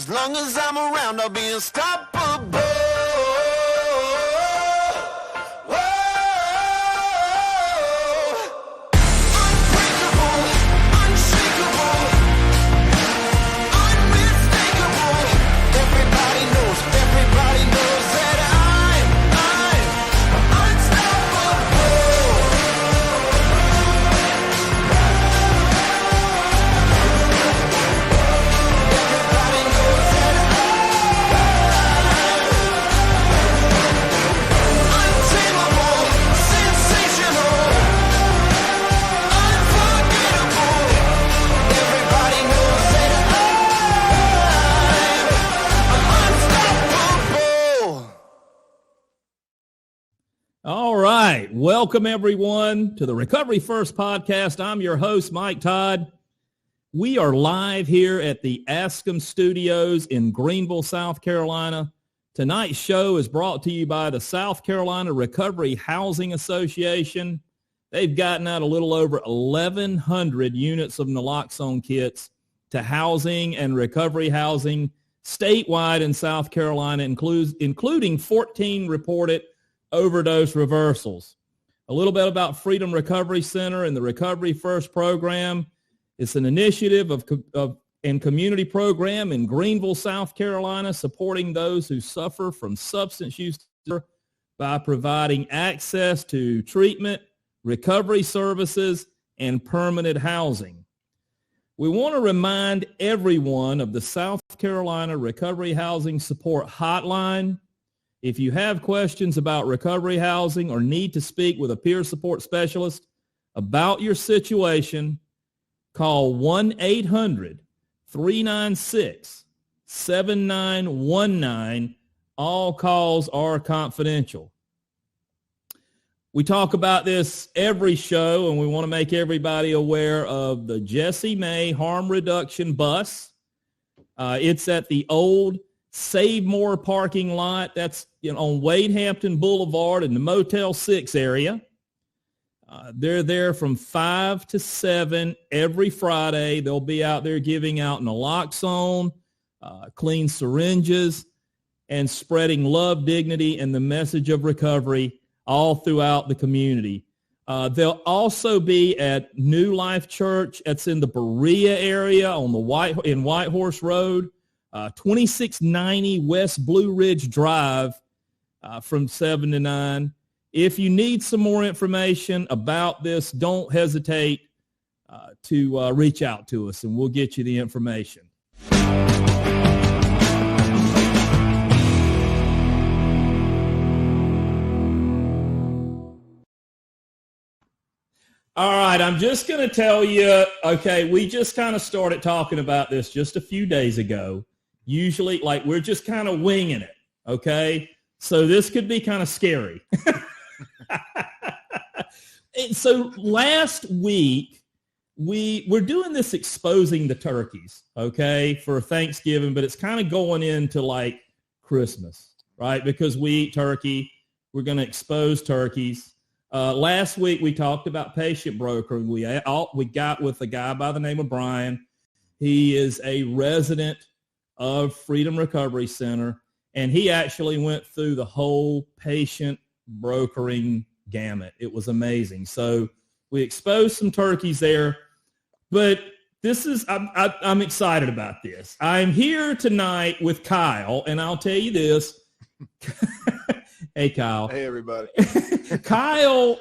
As long as I'm around, I'll be unstoppable. All right. Welcome, everyone, to the Recovery First podcast. I'm your host, Mike Todd. We are live here at the Ascom Studios in Greenville, South Carolina. Tonight's show is brought to you by the South Carolina Recovery Housing Association. They've gotten out a little over 1,100 units of naloxone kits to housing and recovery housing statewide in South Carolina, including 14 reported overdose reversals. A little bit about Freedom Recovery Center and the Recovery First program. It's an initiative and community program in Greenville, South Carolina, supporting those who suffer from substance use by providing access to treatment, recovery services, and permanent housing. We want to remind everyone of the South Carolina Recovery Housing Support Hotline. If you have questions about recovery housing or need to speak with a peer support specialist about your situation, call 1-800-396-7919. All calls are confidential. We talk about this every show, and we want to make everybody aware of the Jessie May Harm Reduction Bus. It's at the old Save More parking lot. That's on Wade Hampton Boulevard in the Motel 6 area. They're there from 5 to 7 every Friday. They'll be out there giving out naloxone, clean syringes, and spreading love, dignity, and the message of recovery all throughout the community. They'll also be at New Life Church. That's in the Berea area on the White Horse Road. 2690 West Blue Ridge Drive from 7 to 9. If you need some more information about this, don't hesitate to reach out to us, and we'll get you the information. All right, I'm just going to tell you, okay, we just kind of started talking about this just a few days ago. Usually, like, we're just kind of winging it, okay? So this could be kind of scary. So last week, we're doing this exposing the turkeys, okay, for Thanksgiving, but it's kind of going into, like, Christmas, right? Because we eat turkey. We're going to expose turkeys. Last week, we talked about patient brokering. We got with a guy by the name of Brian. He is a resident of Freedom Recovery Center, and he actually went through the whole patient brokering gamut. It was amazing. So we exposed some turkeys there, but I'm excited about this. I'm here tonight with Kyle, and I'll tell you this. Hey, Kyle. Hey, everybody. Kyle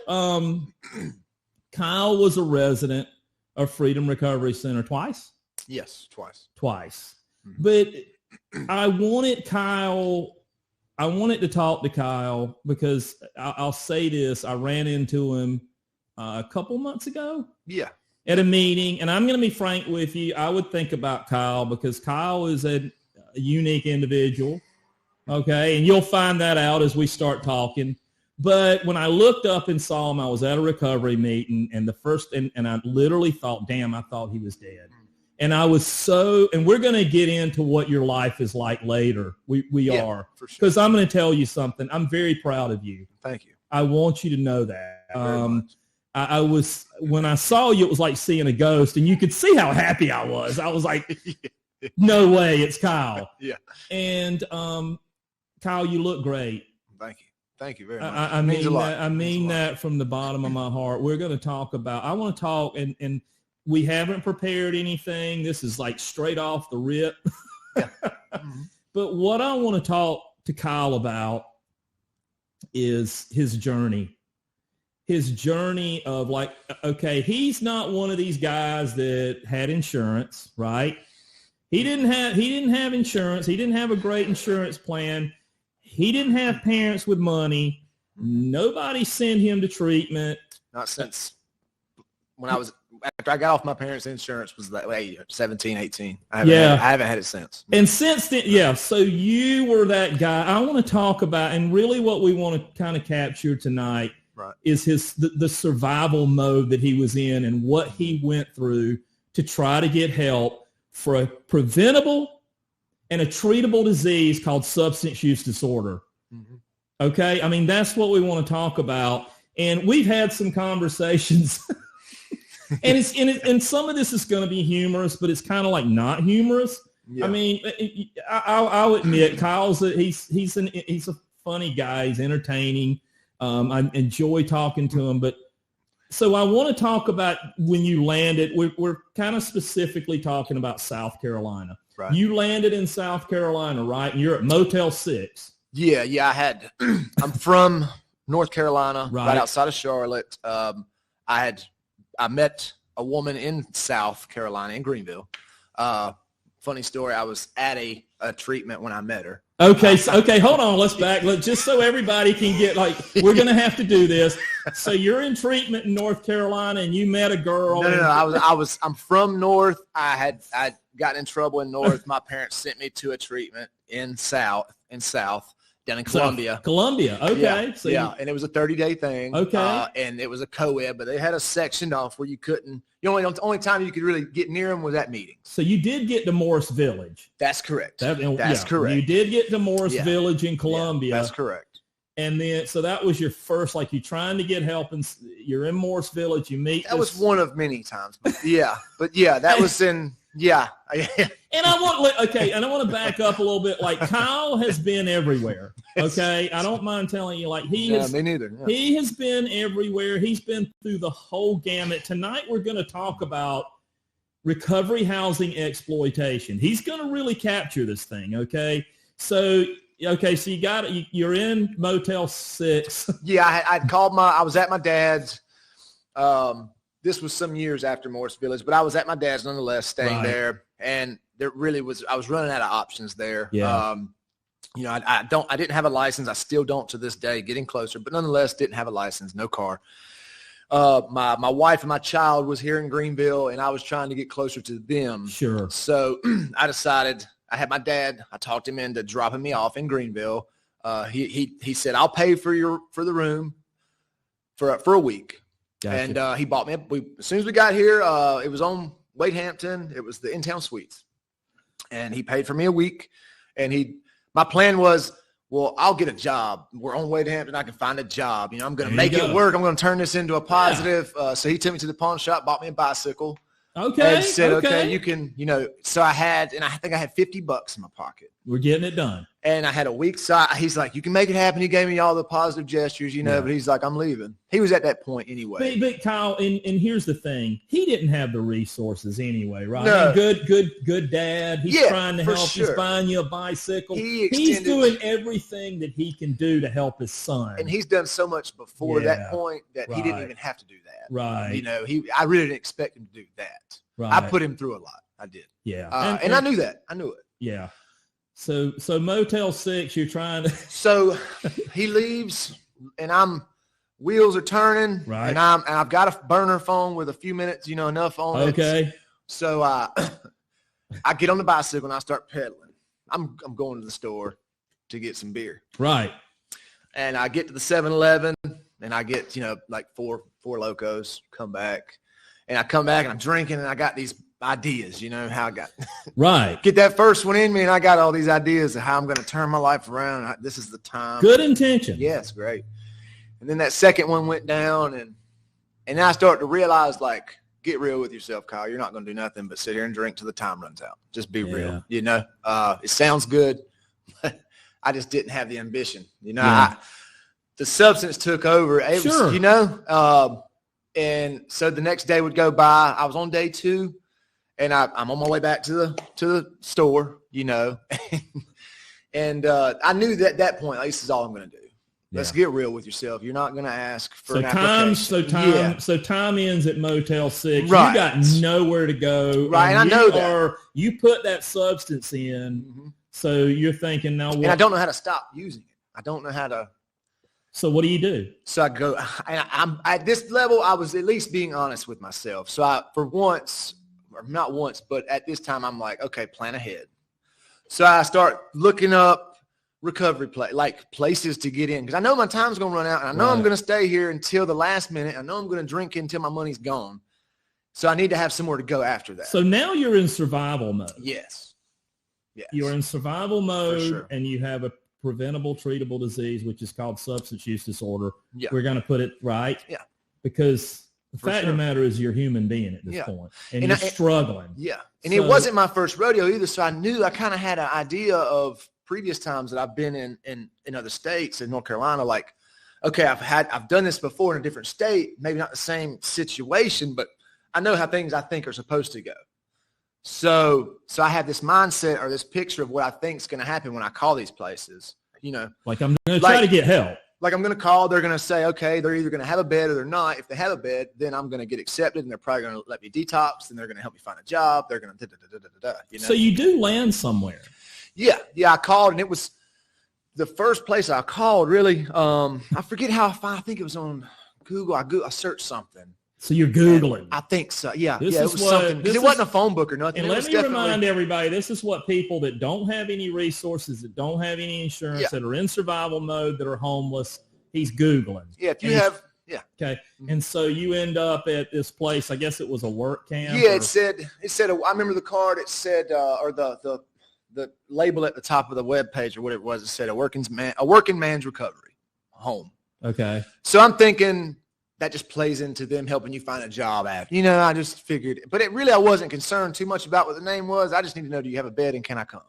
was a resident of Freedom Recovery Center twice? Yes, twice. Mm-hmm. But I wanted to talk to Kyle because I'll say this. I ran into him a couple months ago. Yeah. At a meeting, and I'm going to be frank with you. I would think about Kyle because Kyle is a unique individual. Okay, and you'll find that out as we start talking. But when I looked up and saw him, I was at a recovery meeting, and and I literally thought, damn, I thought he was dead. And I was and we're going to get into what your life is like later. We are. For sure. Because I'm going to tell you something. I'm very proud of you. Thank you. I want you to know that. Very much. I was, when I saw you, it was like seeing a ghost, and you could see how happy I was. I was like, No way, it's Kyle. Yeah. And Kyle, you look great. Thank you very much. I mean that. I mean that from the bottom of my heart. We're going to talk about. I want to talk, and we haven't prepared anything. This is like straight off the rip. Yeah. Mm-hmm. But what I want to talk to Kyle about is his journey. His journey of like, okay, he's not one of these guys that had insurance, right? He didn't have insurance. He didn't have a great insurance plan. He didn't have parents with money. Nobody sent him to treatment. Not since after I got off my parents' insurance was like 17, 18. I haven't had it since. And since then, yeah, so you were that guy. I want to talk about, and really what we want to kind of capture tonight is the survival mode that he was in and what he went through to try to get help for a preventable and a treatable disease called substance use disorder. Mm-hmm. Okay? I mean, that's what we want to talk about. And we've had some conversations. and some of this is going to be humorous, but it's kind of like not humorous. Yeah. I mean, I'll admit Kyle's he's a funny guy. He's entertaining. I enjoy talking to him. But so I want to talk about when you landed. We're kind of specifically talking about South Carolina. Right. You landed in South Carolina, right? And you're at Motel 6. Yeah. I'm from North Carolina, right outside of Charlotte. I met a woman in South Carolina, in Greenville. Funny story, I was at a treatment when I met her. Okay, hold on, let's back. Just so everybody can get, like, we're going to have to do this. So you're in treatment in North Carolina, and you met a girl. No, I'm from North. I'd gotten in trouble in North. My parents sent me to a treatment in South. Down in Columbia. Okay. Yeah, and it was a 30-day thing. Okay. And it was a co-ed, but they had a section off where you couldn't, the only time you could really get near them was at meetings. So you did get to Morris Village. That's correct. That's correct. You did get to Morris Village in Columbia. That's correct. And then, so that was your first, like you're trying to get help, and you're in Morris Village, you meet. That was one of many times. But that was in, And I want to back up a little bit. Like, Kyle has been everywhere. Okay. I don't mind telling you, like, me neither. Yeah. He has been everywhere. He's been through the whole gamut. Tonight, we're going to talk about recovery housing exploitation. He's going to really capture this thing. Okay. So you're in Motel 6. Yeah. I was at my dad's, this was some years after Morris Village, but I was at my dad's nonetheless, staying there. And there really was, I was running out of options there. Yeah. I didn't have a license. I still don't to this day, getting closer, but nonetheless didn't have a license, no car. My wife and my child was here in Greenville, and I was trying to get closer to them. Sure. So I decided, I had my dad, I talked him into dropping me off in Greenville. He said, I'll pay for the room for a week. Gotcha. And he bought me as soon as we got here, it was on Wade Hampton. It was the in-town suites. And he paid for me a week. And my plan was, well, I'll get a job. We're on Wade Hampton. I can find a job. I'm going to make it work. I'm going to turn this into a positive. Yeah. So he took me to the pawn shop, bought me a bicycle. Okay. And said, okay, you can, so I think I had $50 in my pocket. We're getting it done. And I had a week. So he's like, you can make it happen. He gave me all the positive gestures, but he's like, I'm leaving. He was at that point anyway. But Kyle, and here's the thing. He didn't have the resources anyway, right? No. I mean, good dad. He's trying to help. Sure. He's buying you a bicycle. He's doing everything that he can do to help his son. And he's done so much before that point that he didn't even have to do that. Right. I really didn't expect him to do that. Right. I put him through a lot. I did. Yeah. And I knew that. I knew it. Yeah. So Motel 6, you're trying to. So he leaves, and wheels are turning, right? And I've got a burner phone with a few minutes, enough on it. Okay. So I get on the bicycle and I start pedaling. I'm going to the store to get some beer. Right. And I get to the 7-Eleven and I get like four Locos. Come back, and I come back and I'm drinking, and I got these ideas, how I got right. Get that first one in me, and I got all these ideas of how I'm going to turn my life around. This is the time. Good intention. Yes, great. And then that second one went down, and I started to realize, like, get real with yourself, Kyle. You're not going to do nothing but sit here and drink till the time runs out. Just be real. You know, it sounds good, but I just didn't have the ambition. You know, the substance took over. It was, you know, and so the next day would go by. I was on day 2, and I'm on my way back to the store, you know, and I knew that at that point, like, this is all I'm going to do. Let's get real with yourself. You're not going to ask for an application. So time ends at Motel 6. Right. You got nowhere to go. Right, and I know that. You put that substance in, so you're thinking, now what? And I don't know how to stop using it. I don't know how to. So what do you do? So I go, and I'm at this level, I was at least being honest with myself. So for once, or not once, but at this time, I'm like, okay, plan ahead. So I start looking up recovery places to get in, because I know my time's going to run out, and I know I'm going to stay here until the last minute. I know I'm going to drink until my money's gone. So I need to have somewhere to go after that. So now you're in survival mode. Yes. You're in survival mode, sure. And you have a preventable, treatable disease, which is called substance use disorder. Yeah. We're going to put it right. Yeah. Because the fact of the matter is you're a human being at this point, and you're struggling. Yeah. And it wasn't my first rodeo either, so I knew I kind of had an idea of previous times that I've been in other states, in North Carolina, like, okay, I've done this before in a different state, maybe not the same situation, but I know how things I think are supposed to go. So I have this mindset or this picture of what I think is going to happen when I call these places, you know. Like, I'm going to try to get help. Like, I'm going to call, they're going to say, okay, they're either going to have a bed or they're not. If they have a bed, then I'm going to get accepted, and they're probably going to let me detox, and they're going to help me find a job. They're going to you know. So you do land somewhere. Yeah, I called, and it was the first place I called, really. I forget how I think it was on Google. I searched something. So you're Googling. I think so. Yeah, it was something. Because it wasn't a phone book or nothing. And let me remind everybody, this is what people that don't have any resources, that don't have any insurance, that are in survival mode, that are homeless, he's Googling. Yeah, if you have, Okay. And so you end up at this place, I guess it was a work camp. Yeah, it said, I remember the card, it said, or the label at the top of the web page or whatever it was, it said a working man's recovery home. Okay. So I'm thinking that just plays into them helping you find a job after. You know, I just figured, but I wasn't concerned too much about what the name was. I just need to know, do you have a bed and can I come?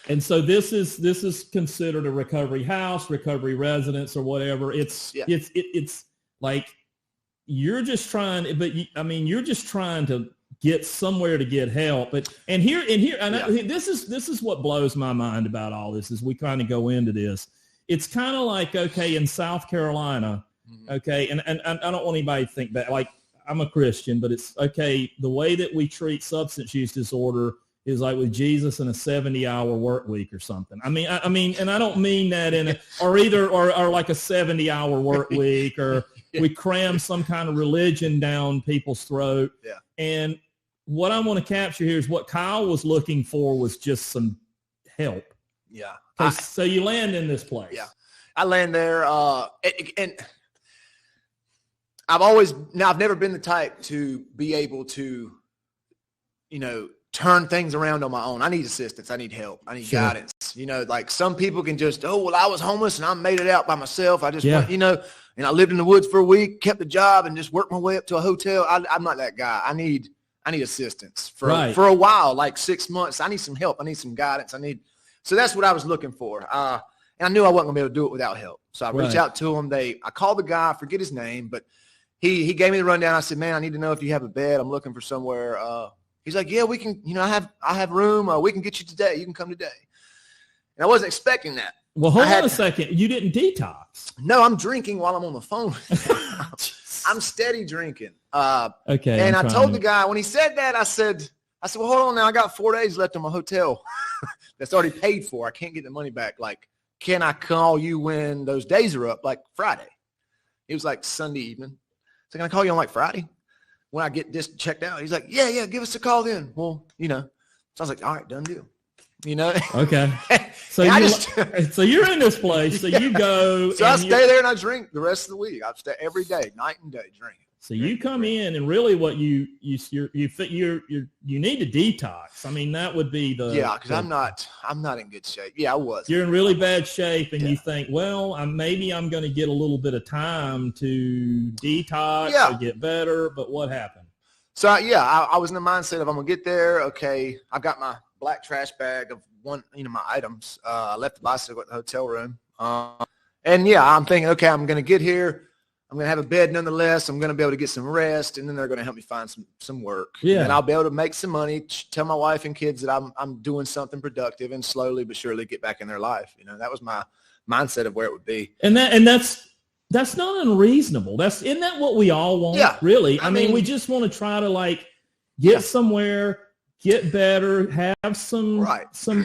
And so this is considered a recovery house, recovery residence, or whatever. It's like you're just trying, you're just trying to get somewhere to get help. But here, this is what blows my mind about all this as we kind of go into this. It's kind of like, okay, in South Carolina, okay, and I don't want anybody to think that, like, I'm a Christian, but it's okay. The way that we treat substance use disorder is like with Jesus and a 70-hour work week or something. I mean, and I don't mean that or like a 70-hour work week, or we cram some kind of religion down people's throat. Yeah. And what I want to capture here is what Kyle was looking for was just some help. Yeah. So you land in this place. Yeah. I land there, and I've never been the type to be able to, you know, turn things around on my own. I need assistance. I need help. I need guidance. You know, like some people can just, I was homeless and I made it out by myself. I just went, you know, and I lived in the woods for a week, kept a job, and just worked my way up to a hotel. I'm not that guy. I need assistance for a while, like 6 months. I need some help. I need some guidance. So that's what I was looking for. And I knew I wasn't gonna be able to do it without help. So I reached out to him. I called the guy, I forget his name, but he gave me the rundown. I said, man, I need to know if you have a bed. I'm looking for somewhere. He's like, yeah, we can, you know, I have room. We can get you today. You can come today. And I wasn't expecting that. Well, hold on a second. You didn't detox. No, I'm drinking while I'm on the phone. I'm steady drinking. Okay. And I told the guy, when he said that, I said, well, hold on now. I got 4 days left on my hotel that's already paid for. I can't get the money back. Like, can I call you when those days are up? Like Friday. It was like Sunday evening. So can I call you on like Friday when I get this checked out? He's like, yeah, give us a call then. Well, you know, so I was like, all right, done deal. You know? Okay. So you're in this place. So you go. So I stay there and I drink the rest of the week. I stay every day, night and day, drinking. So you come in and really what you need to detox. I mean, that would be because I'm not in good shape. Yeah, I was. You're in really bad shape, and you think, well, maybe I'm going to get a little bit of time to detox or get better. But what happened? So I was in the mindset of I'm gonna get there. Okay, I've got my black trash bag of my items. I left the bicycle at the hotel room. And I'm thinking, okay, I'm going to get here. I'm going to have a bed nonetheless. I'm going to be able to get some rest, and then they're going to help me find some work. Yeah. And I'll be able to make some money, tell my wife and kids that I'm doing something productive, and slowly but surely get back in their life. That was my mindset of where it would be. And that's not unreasonable. Isn't that what we all want? Yeah. Really. I mean, we just want to try to get somewhere, get better, have some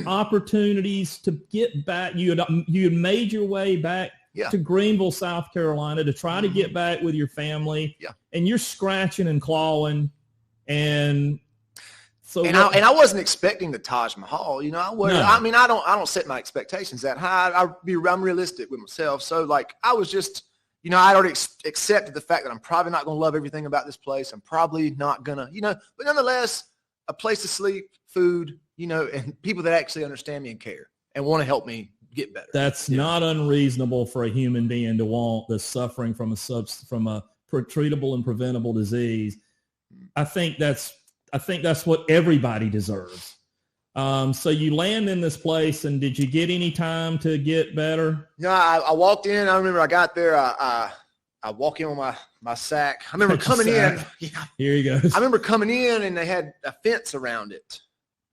opportunities to get back. You had made your way back to Greenville, South Carolina, to try to get back with your family. Yeah. And you're scratching and clawing, and so I wasn't expecting the Taj Mahal. I was. No. I mean, I don't set my expectations that high. I'm realistic with myself. So I was just. I already accepted the fact that I'm probably not going to love everything about this place. I'm probably not going to, but nonetheless, a place to sleep, food, and people that actually understand me and care and want to help me get better. That's not unreasonable for a human being to want the suffering from a treatable and preventable disease. I think that's what everybody deserves. So you land in this place, and did you get any time to get better? No, I walked in. I remember I got there. I walk in with my sack. I remember coming in. Yeah. Here he goes. I remember coming in, and they had a fence around it,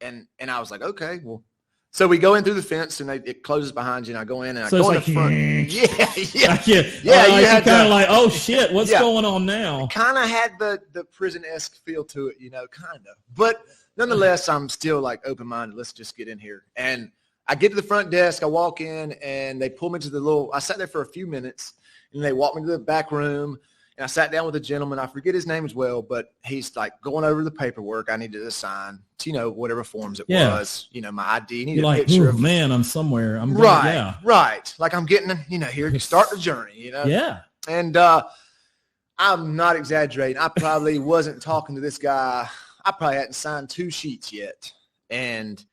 and I was like, okay, well. So we go in through the fence, and it closes behind you, and I go in, and I go in the front. You had kind of like, oh shit, what's going on now? Kind of had the prison-esque feel to it, kind of. But nonetheless, I'm still open-minded. Let's just get in here. And I get to the front desk. I walk in, and they pull me to I sat there for a few minutes, and they walked me to the back room. And I sat down with a gentleman. I forget his name as well, but he's going over the paperwork I needed to sign to, whatever forms it was, my ID. You're like, picture of, man, I'm somewhere. I'm right. Like I'm getting, here to start the journey, Yeah. And I'm not exaggerating. I probably wasn't talking to this guy. I probably hadn't signed 2 sheets yet. And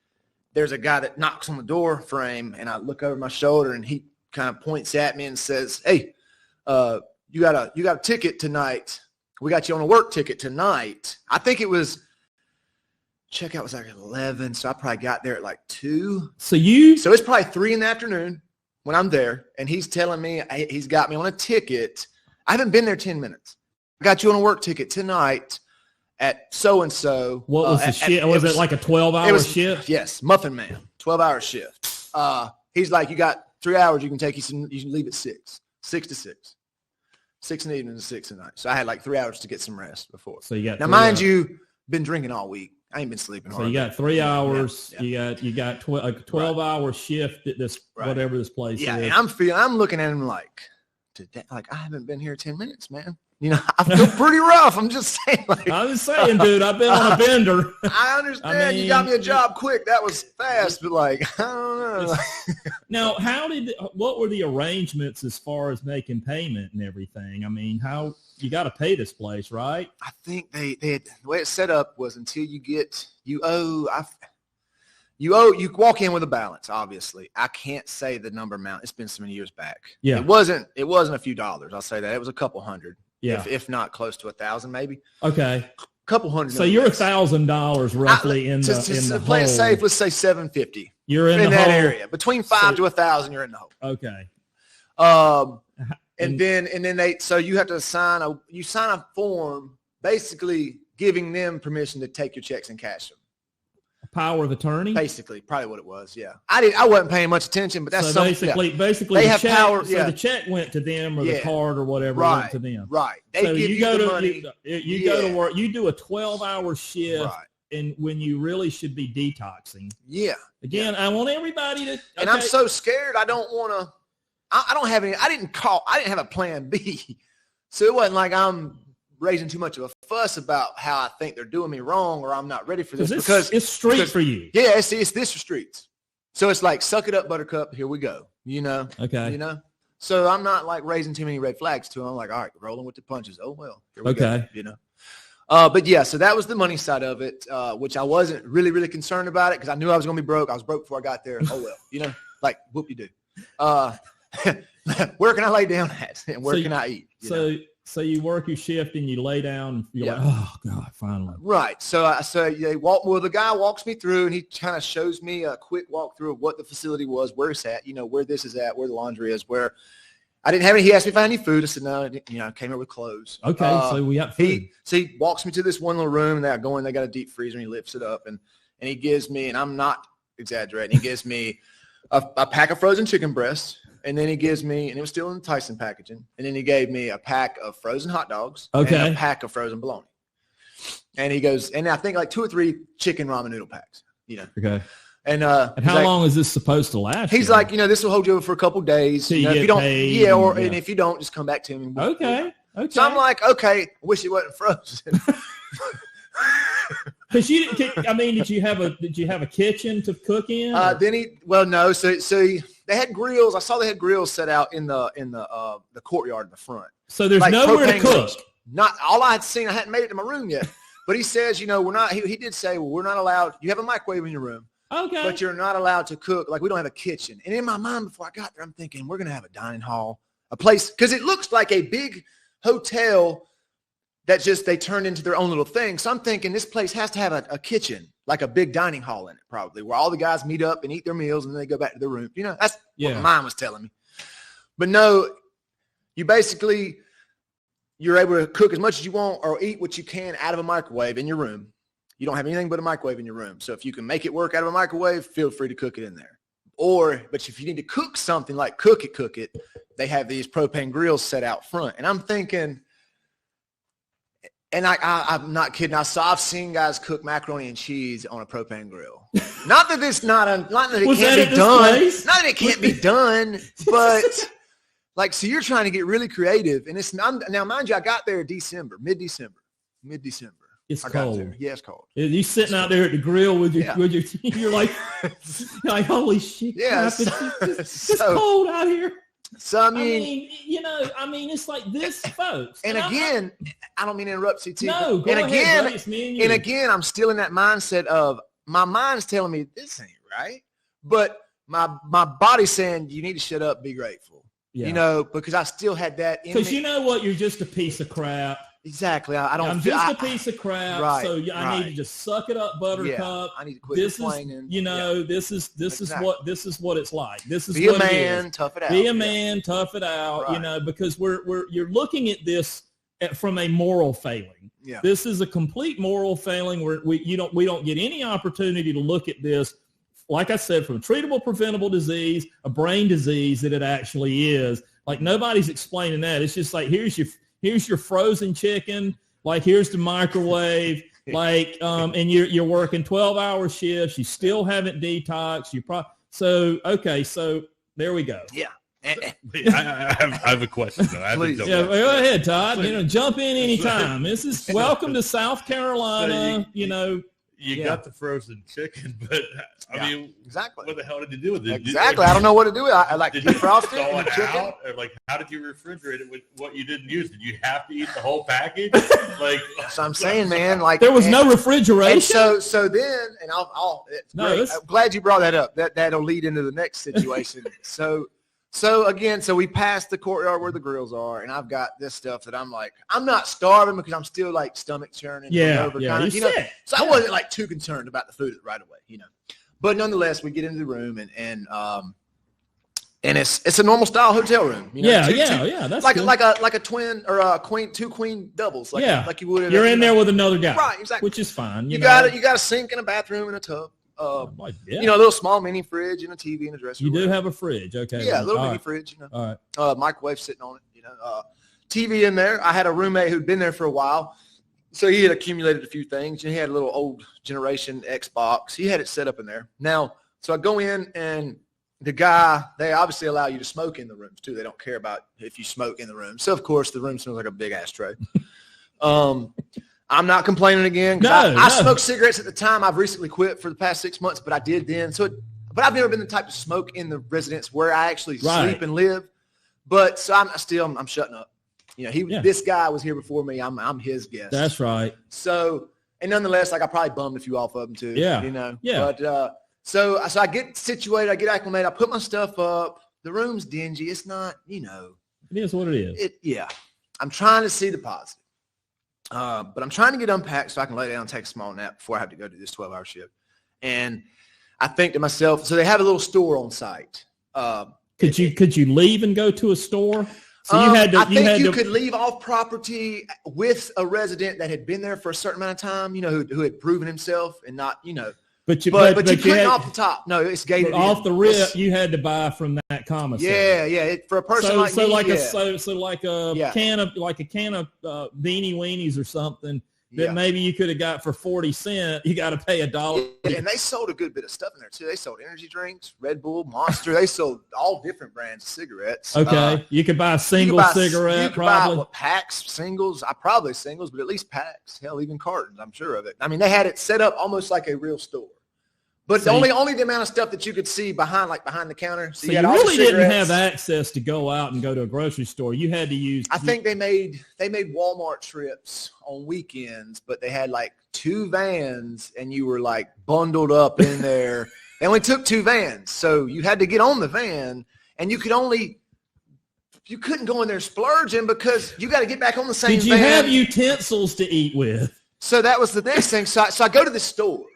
there's a guy that knocks on the door frame, and I look over my shoulder, and he kind of points at me and says, hey, you got a ticket tonight. We got you on a work ticket tonight. I think it was checkout was 11, so I probably got there at 2. So it's probably 3 in the afternoon when I'm there, and he's telling me he's got me on a ticket. I haven't been there 10 minutes. I got you on a work ticket tonight at so and so. What was the shift? Was it like a 12-hour shift? Yes, Muffin Man, 12-hour shift. He's like, you got 3 hours. You can leave at 6 to 6. 6 in the evening to 6 at night. So I had 3 hours to get some rest before. So you got now, mind you, been drinking all week. I ain't been sleeping. So you got 3 hours. Yeah. You got a 12-hour shift at this whatever this place is. Yeah, and I'm looking at him I haven't been here 10 minutes, man. I feel pretty rough. I'm just saying. I'm just saying, dude. I've been on a bender. I understand. You got me a job quick. That was fast, but I don't know. Now, what were the arrangements as far as making payment and everything? I mean, how you got to pay this place, right? I think they had, the way it's set up was until you walk in with a balance. Obviously, I can't say the number amount. It's been so many years back. Yeah, it wasn't a few dollars. I'll say that it was a couple hundred. Yeah, if not close to 1,000, maybe. Okay, couple hundred. So you're $1,000 roughly in the play it safe. Let's say $750. You're in that area between 5 to 1,000. You're in the hole. Okay. And then you have to sign a form basically giving them permission to take your checks and cash them. Power of attorney, basically, probably what it was. Yeah, I wasn't paying much attention, but that's basically they have power. So the check went to them, or the card, or whatever went to them. Right. They give you the money. You go to work. You do a 12-hour shift, and when you really should be detoxing. Yeah. Again, I want everybody to. Okay. And I'm so scared. I don't want to. I don't have any. I didn't have a plan B, so it wasn't like I'm raising too much of a fuss about how I think they're doing me wrong or I'm not ready for this because it's street for you. Yeah, it's this for streets. So it's like, suck it up, buttercup. Here we go. Okay. So I'm not raising too many red flags to them. I'm like, all right, rolling with the punches. Oh, well, here we go. But yeah, so that was the money side of it, which I wasn't really, really concerned about it because I knew I was going to be broke. I was broke before I got there. Oh, well, whoop-de-doo. Where can I lay down at and where can I eat? So you work your shift and you lay down. And you're like, oh God, finally. Right. So the guy walks me through, and he kind of shows me a quick walkthrough of what the facility was, where it's at, where this is at, where the laundry is, where I didn't have any. He asked me if I had any food. I said no. I came here with clothes. Okay, so we got food. He walks me to this one little room, and they got a deep freezer, and he lifts it up, and he gives me, and I'm not exaggerating, he gives me a pack of frozen chicken breasts, and then he gives me, and it was still in the Tyson packaging, and then he gave me a pack of frozen hot dogs, and a pack of frozen bologna. And he goes, and I think like 2 or 3 chicken ramen noodle packs. Okay. And how long is this supposed to last? He's like, this will hold you over for a couple days. So if you don't, and if you don't, just come back to him. Okay. So I'm like, okay, I wish it wasn't frozen. Because did you have a kitchen to cook in? No. So they had grills. I saw they had grills set out in the courtyard in the front. So there's nowhere to cook. Not all I had seen. I hadn't made it to my room yet. But he says, we're not. He did say, well, we're not allowed. You have a microwave in your room. Okay. But you're not allowed to cook. Like, we don't have a kitchen. And in my mind, before I got there, I'm thinking we're going to have a dining hall, a place, because it looks like a big hotel that they turned into their own little thing. So I'm thinking this place has to have a kitchen, like a big dining hall in it, probably, where all the guys meet up and eat their meals and then they go back to their room. That's what my mind was telling me. But no, you're able to cook as much as you want or eat what you can out of a microwave in your room. You don't have anything but a microwave in your room. So if you can make it work out of a microwave, feel free to cook it in there. But if you need to cook something like cook it, they have these propane grills set out front. And I'm thinking, and I'm not kidding. I've seen guys cook macaroni and cheese on a propane grill. Not that it can't be done. Not that it can't be done, but so you're trying to get really creative. And now, mind you, I got there mid-December. It's cold. Yeah, it's cold. You sitting out there at the grill with your you're like holy shit. Yeah, it's cold out here. So I mean, it's like this, folks. And again, I don't mean to interrupt you, too. No, go ahead, buddy. It's me and you. And again, I'm still in that mindset of my mind's telling me this ain't right, but my body's saying you need to shut up, be grateful. Yeah. Because I still had that in me. Because you know what, you're just a piece of crap. Exactly. I'm just a piece of crap. Right, so I need to just suck it up, Buttercup. Yeah, I need to quit complaining. This is what it's like. This is be what a man, it is. tough it out. Be a man, tough it out. Right. Because you're looking at this from a moral failing. Yeah. This is a complete moral failing where we don't get any opportunity to look at this, like I said, from treatable, preventable disease, a brain disease that it actually is. Like, nobody's explaining that. It's just like, here's your frozen chicken, like here's the microwave, like and you're working 12-hour shifts, you still haven't detoxed, so there we go. Yeah. I have a question though. Please. Go ahead, Todd. Jump in anytime. This is welcome to South Carolina. You got the frozen chicken, but I mean, exactly. What the hell did you do with it? Exactly. I don't know what to do with it. I like to defrost it and the chicken. Out, or how did you refrigerate it with what you didn't use? Did you have to eat the whole package? So I'm saying, man, there was no refrigeration. So then, and I'm glad you brought that up. That'll lead into the next situation. So again, we passed the courtyard where the grills are, and I've got this stuff that I'm like, I'm not starving because I'm still like stomach churning. So I wasn't like too concerned about the food right away, But nonetheless, we get into the room and it's a normal style hotel room. That's like good. like a twin or a queen, 2 queen doubles. Like you would. You're in there with another guy, right? Exactly, which is fine. You got a sink and a bathroom and a tub. A little small mini fridge and a TV and a dresser. You do have a fridge, okay? Yeah, a little mini fridge. All right. Microwave sitting on it. TV in there. I had a roommate who'd been there for a while, so he had accumulated a few things. He had a little old generation Xbox. He had it set up in there. Now, so I go in and the guy, they obviously allow you to smoke in the rooms too. They don't care about if you smoke in the room. So of course the room smells like a big ashtray. I'm not complaining again. I smoked cigarettes at the time. I've recently quit for the past 6 months, but I did then. But I've never been the type to smoke in the residence where I actually sleep and live. But so I'm shutting up. This guy was here before me. I'm his guest. That's right. So, and nonetheless, I probably bummed a few off of them too. Yeah. Yeah. But so I get situated. I get acclimated. I put my stuff up. The room's dingy. It's not, It is what it is. I'm trying to see the positive. But I'm trying to get unpacked so I can lay down and take a small nap before I have to go do this 12-hour shift. And I think to myself, so they have a little store on site. Could you leave and go to a store? So I think you could leave off property with a resident that had been there for a certain amount of time, who had proven himself and not, But you couldn't off the top. No, it's gated off the rip. You had to buy from that commissary. Yeah. For a person like me, like a can of beanie weenies or something that maybe you could have got for 40 cents. You got to pay $1. Yeah, and they sold a good bit of stuff in there too. They sold energy drinks, Red Bull, Monster. They sold all different brands of cigarettes. Okay, you could buy a single cigarette, you could probably. Buy packs, singles. Probably singles, but at least packs. Hell, even cartons. I'm sure of it. I mean, they had it set up almost like a real store. But only the amount of stuff that you could see behind the counter. So you really didn't have access to go out and go to a grocery store. You had to use. I think they made Walmart trips on weekends, but they had like 2 vans, and you were like bundled up in there. They only took 2 vans, so you had to get on the van, and you couldn't go in there splurging because you got to get back on the same. Did you have utensils to eat with? So that was the next thing. So I go to the store.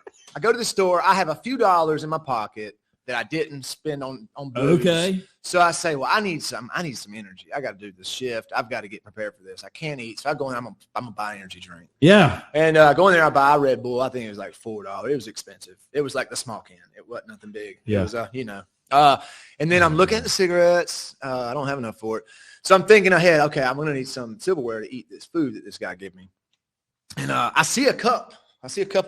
I have a few dollars in my pocket that I didn't spend on booze. Okay. So I say, well, I need some energy. I got to do this shift. I've got to get prepared for this. I can't eat. So I go in, I'm going to buy an energy drink. Yeah. And go in there, I buy a Red Bull. I think it was like $4. It was expensive. It was like the small can. It wasn't nothing big. Yeah. It was, and then I'm looking at the cigarettes. I don't have enough for it. So I'm thinking ahead, okay, I'm going to need some silverware to eat this food that this guy gave me. And I see a cup.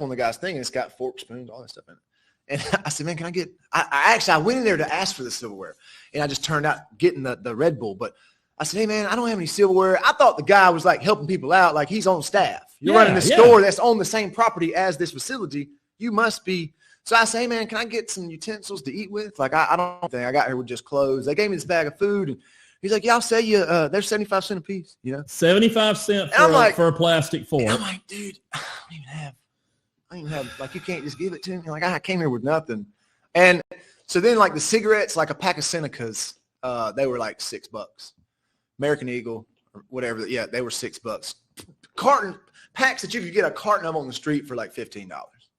On the guy's thing, and it's got forks, spoons, all that stuff in it. And I said, man, can I get – I went in there to ask for the silverware, and I just turned out getting the Red Bull. But I said, hey, man, I don't have any silverware. I thought the guy was, like, helping people out, like he's on staff. You're running the store that's on the same property as this facility. You must be – so I say, hey, man, can I get some utensils to eat with? Like, I don't think I got here with just clothes. They gave me this bag of food, and he's like, yeah, I'll sell you they're 75 cents a piece, 75 cents for a plastic fork. And I'm like, dude, I don't even have, like, you can't just give it to me. Like, I came here with nothing. And so then, like, the cigarettes, like a pack of Senecas, they were like $6. American Eagle or whatever. Yeah, they were $6. Packs that you could get a carton of on the street for like $15.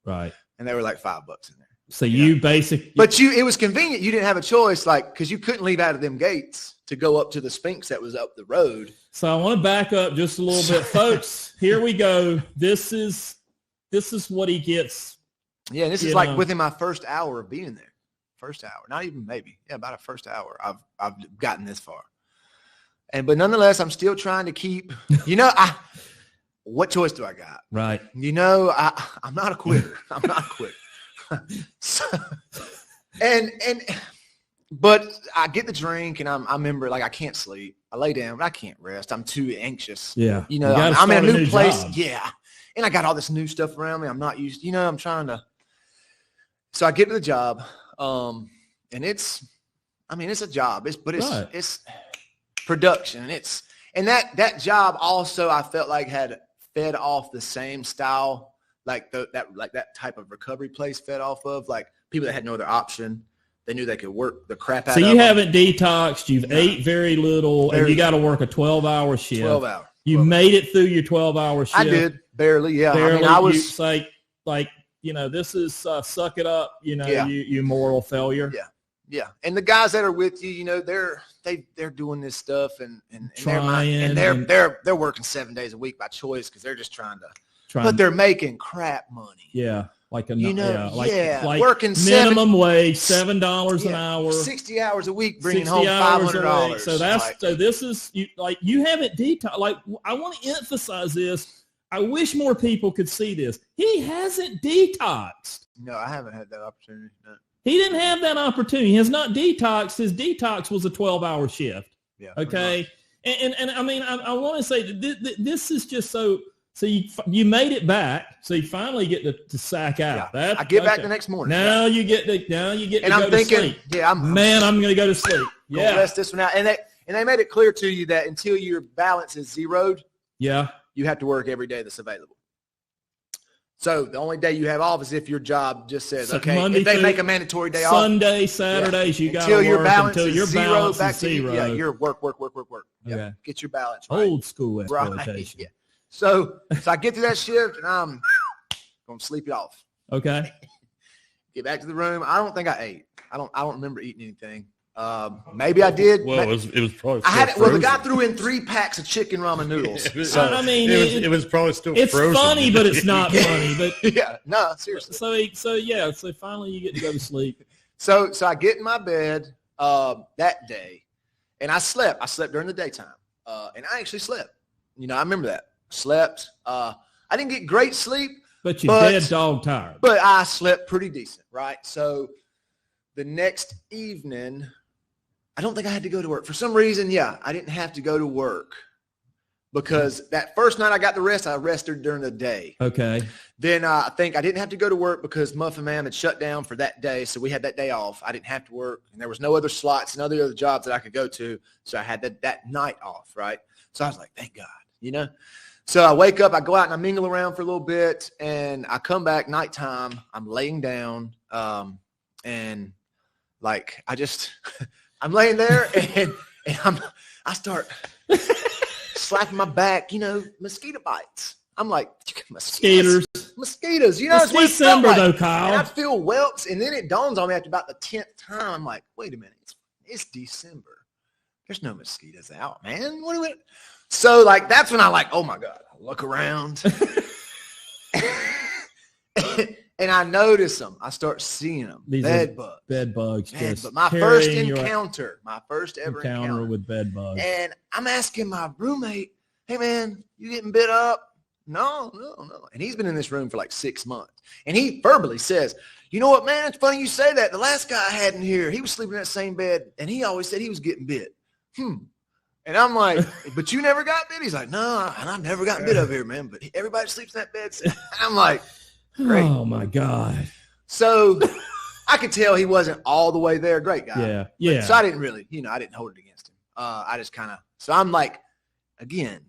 Right. And they were like $5 in there. So it was convenient. You didn't have a choice, like, because you couldn't leave out of them gates to go up to the Sphinx that was up the road. So I want to back up just a little bit, folks. Here we go. This is what he gets. Yeah, this is like within my first hour of being there. First hour, not even maybe. Yeah, about a first hour. I've gotten this far, but nonetheless, I'm still trying to keep. What choice do I got? Right. I'm not a quitter. I'm not a quitter. So, but I get the drink, and I remember, like, I can't sleep. I lay down, but I can't rest. I'm too anxious. Yeah. I'm in a new place. Job. Yeah. And I got all this new stuff around me. I'm not used, I'm trying to. So I get to the job, and it's a job. It's production. And that job also, I felt like had fed off the same style, like that type of recovery place fed off of, like people that had no other option. They knew they could work the crap out of them. So you haven't detoxed. You've ate very little, and you got to work a 12-hour shift. 12 hours. You made it through your 12-hour shift. I did. Barely, yeah. Barely. I was this is suck it up, you moral failure. Yeah. Yeah. And the guys that are with you, they're doing this stuff and they're working 7 days a week by choice because they're just trying to, but they're making crap money. Yeah. Like working minimum wage, $7 an hour, 60 hours a week, bringing home $500. So this is you haven't detoxed. Like, I want to emphasize this. I wish more people could see this. He hasn't detoxed. No, I haven't had that opportunity. No. He didn't have that opportunity. He has not detoxed. His detox was a 12-hour shift. Yeah. Okay. And I mean, I want to say that this is just so. So you made it back. So you finally get to sack out. Yeah. I get back the next morning. Now you get to I'm thinking, to sleep. Yeah, I'm going to go to sleep. Yeah, rest this one out. And they made it clear to you that until your balance is zeroed, yeah, you have to work every day that's available. So the only day you have off is if your job just says, So okay, Monday if they through make a mandatory day off. Sunday, Saturdays, you got to work until your balance is zero. Yeah, you're work. Yeah, Okay. get your balance right. Old school exploitation. Right. Yeah. So I get to that shift and I'm going to sleep it off. Okay. Get back to the room. I don't think I ate. I don't remember eating anything. Maybe I did. Well, it was probably. I had. Well, the guy frozen. threw in 3 packs of chicken ramen noodles. I mean, it was probably still it's frozen. funny, but it's not funny. But yeah, no, seriously. So finally you get to go to sleep. So I get in my bed that day, and I slept. I slept during the daytime, and I actually slept. I remember that. Slept. I didn't get great sleep, But you're dead dog tired. but I slept pretty decent, right? So the next evening, I don't think I had to go to work. For some reason, I didn't have to go to work because that first night I got the rest, I rested during the day. Okay. Then I think I didn't have to go to work because Muffin Man had shut down for that day. So we had that day off. I didn't have to work. And there was no other slots and other jobs that I could go to. So I had that night off, right? So I was like, thank God, So I wake up, I go out and I mingle around for a little bit. And I come back nighttime. I'm laying down and like I'm laying there and I start slapping my back, mosquito bites. I'm like, mosquitoes. It's December though, Kyle. And I feel welts, and then it dawns on me after about the 10th time. I'm like, wait a minute, it's December. There's no mosquitoes out, man. What are we? So like that's when oh my God, I look around. And I notice them. I start seeing them. These bed bugs. Bed bugs. But my first encounter, my first ever encounter with bed bugs. And I'm asking my roommate, hey, man, you getting bit up? No. And he's been in this room for like 6 months. And he verbally says, you know what, man, it's funny you say that. The last guy I had in here, he was sleeping in that same bed, and he always said he was getting bit. And I'm like, but you never got bit? He's like, no, and I've never gotten bit up here, man. But everybody sleeps in that bed. And I'm like, great. Oh my God. So I could tell he wasn't all the way there. Great guy. Yeah. So I didn't really, I didn't hold it against him. I just so I'm like, again,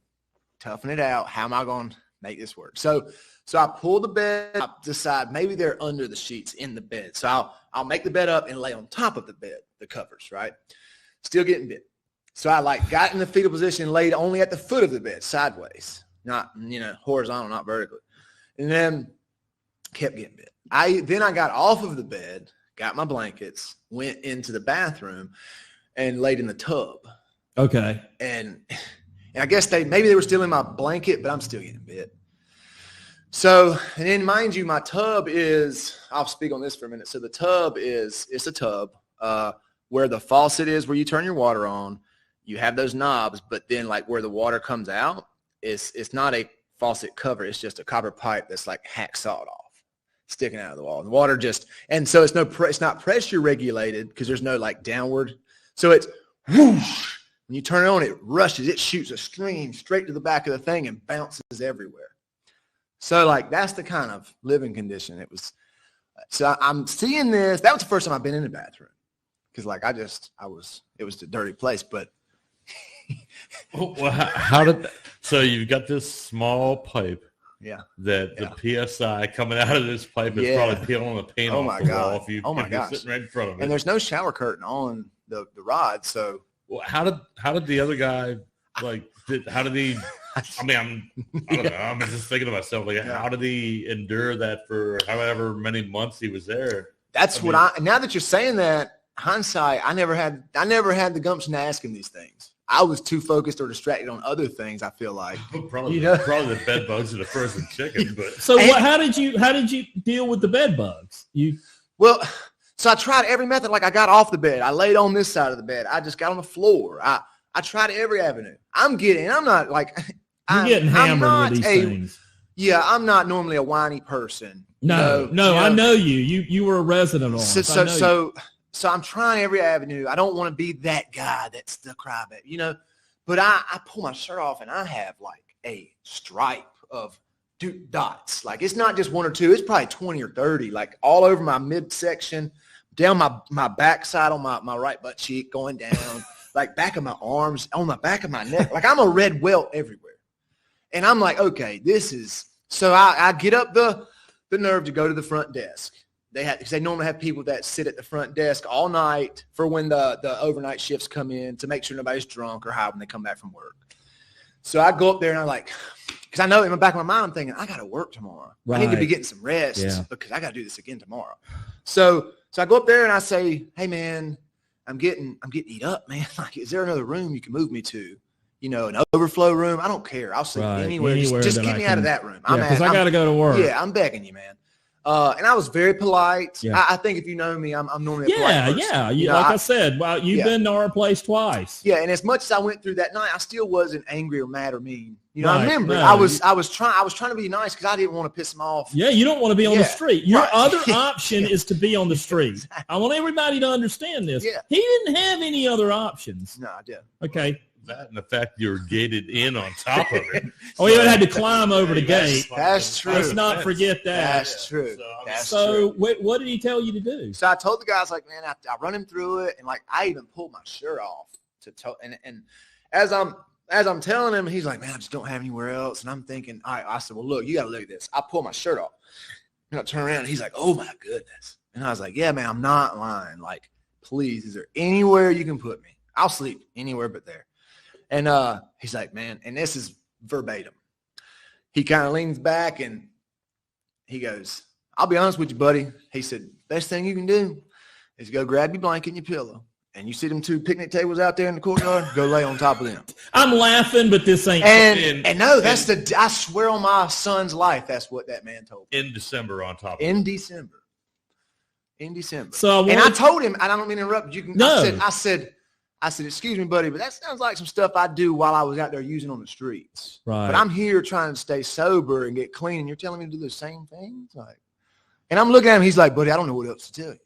toughing it out. How am I going to make this work? So I pull the bed, I decide maybe they're under the sheets in the bed. So I'll make the bed up and lay on top of the bed, the covers, right? Still getting bit. So I got in the fetal position and laid only at the foot of the bed, sideways, not, horizontal, not vertically. And then kept getting bit. Then I got off of the bed, got my blankets, went into the bathroom and laid in the tub. Okay. And I guess maybe they were still in my blanket, but I'm still getting bit. So, and then mind you, my tub I'll speak on this for a minute. So the tub it's a tub where the faucet is, where you turn your water on. You have those knobs, but then where the water comes out, it's not a faucet cover. It's just a copper pipe that's hacksawed off, sticking out of the wall. And the water and so it's not pressure regulated because there's no downward. So it's whoosh. When you turn it on, it rushes, it shoots a stream straight to the back of the thing and bounces everywhere. So that's the kind of living condition it was. So I'm seeing this. That was the first time I've been in the bathroom because it was a dirty place, but. Well, so you've got this small pipe. Yeah. That the PSI coming out of this pipe is probably peeling the paint off the wall if you're sitting right in front of it. And there's no shower curtain on the rod, so. Well, how did the other guy I don't know. I'm just thinking to myself, how did he endure that for however many months he was there? That's now that you're saying that, hindsight, I never had the gumption to ask him these things. I was too focused or distracted on other things, I feel like. Probably the bed bugs and the frozen chicken. But how did you deal with the bed bugs? So I tried every method. I got off the bed. I laid on this side of the bed. I just got on the floor. I tried every avenue. I'm getting hammered with these things. Yeah, I'm not normally a whiny person. No, I know you. You were a resident on us. So I'm trying every avenue. I don't want to be that guy that's the crybaby, But I pull my shirt off and I have a stripe of dots. It's not just 1 or 2. It's probably 20 or 30, all over my midsection, down my backside on my right butt cheek, going down, back of my arms, on the back of my neck. I'm a red welt everywhere. And I'm like, okay, this is – so I get up the nerve to go to the front desk. Because they normally have people that sit at the front desk all night for when the overnight shifts come in to make sure nobody's drunk or high when they come back from work. So I go up there and I'm like, because I know in the back of my mind, I'm thinking, I got to work tomorrow. Right. I need to be getting some rest because I got to do this again tomorrow. So I go up there and I say, hey man, I'm getting eat up, man. Like, is there another room you can move me to? You know, an overflow room. I don't care. I'll sleep anywhere. Just get me out of that room. Because I got to go to work. Yeah, I'm begging you, man. And I was very polite. Yeah. I think if you know me, I'm normally a polite person. Yeah. Like I said, well, you've been to our place twice. Yeah, and as much as I went through that night, I still wasn't angry or mad or mean. You know, I remember I was trying to be nice because I didn't want to piss him off. Yeah, you don't want to be on the street. Your other option is to be on the street. Exactly. I want everybody to understand this. Yeah. He didn't have any other options. No, I didn't. Okay. That and the fact you're gated in on top of it. You even had to climb over the gate. That's true. Let's not forget that. That's true. So what did he tell you to do? So I told the guys, like, man, I run him through it, and like I even pulled my shirt off and as I'm telling him, he's like, man, I just don't have anywhere else. And I'm thinking, all right, I said, well, look, you got to look at this. I pull my shirt off, and I turn around, and he's like, oh my goodness. And I was like, yeah, man, I'm not lying. Like, please, is there anywhere you can put me? I'll sleep anywhere but there. And he's like, man, and this is verbatim. He kind of leans back and he goes, I'll be honest with you, buddy. He said, best thing you can do is go grab your blanket and your pillow. And you see them 2 picnic tables out there in the courtyard, go lay on top of them. I'm laughing, but this ain't. And no, I swear on my son's life, that's what that man told me. In December on top of In December. So I told him, and I don't mean to interrupt, you can, no. I said, excuse me, buddy, but that sounds like some stuff I do while I was out there using on the streets. Right. But I'm here trying to stay sober and get clean, and you're telling me to do the same things? Like, and I'm looking at him. He's like, buddy, I don't know what else to tell you.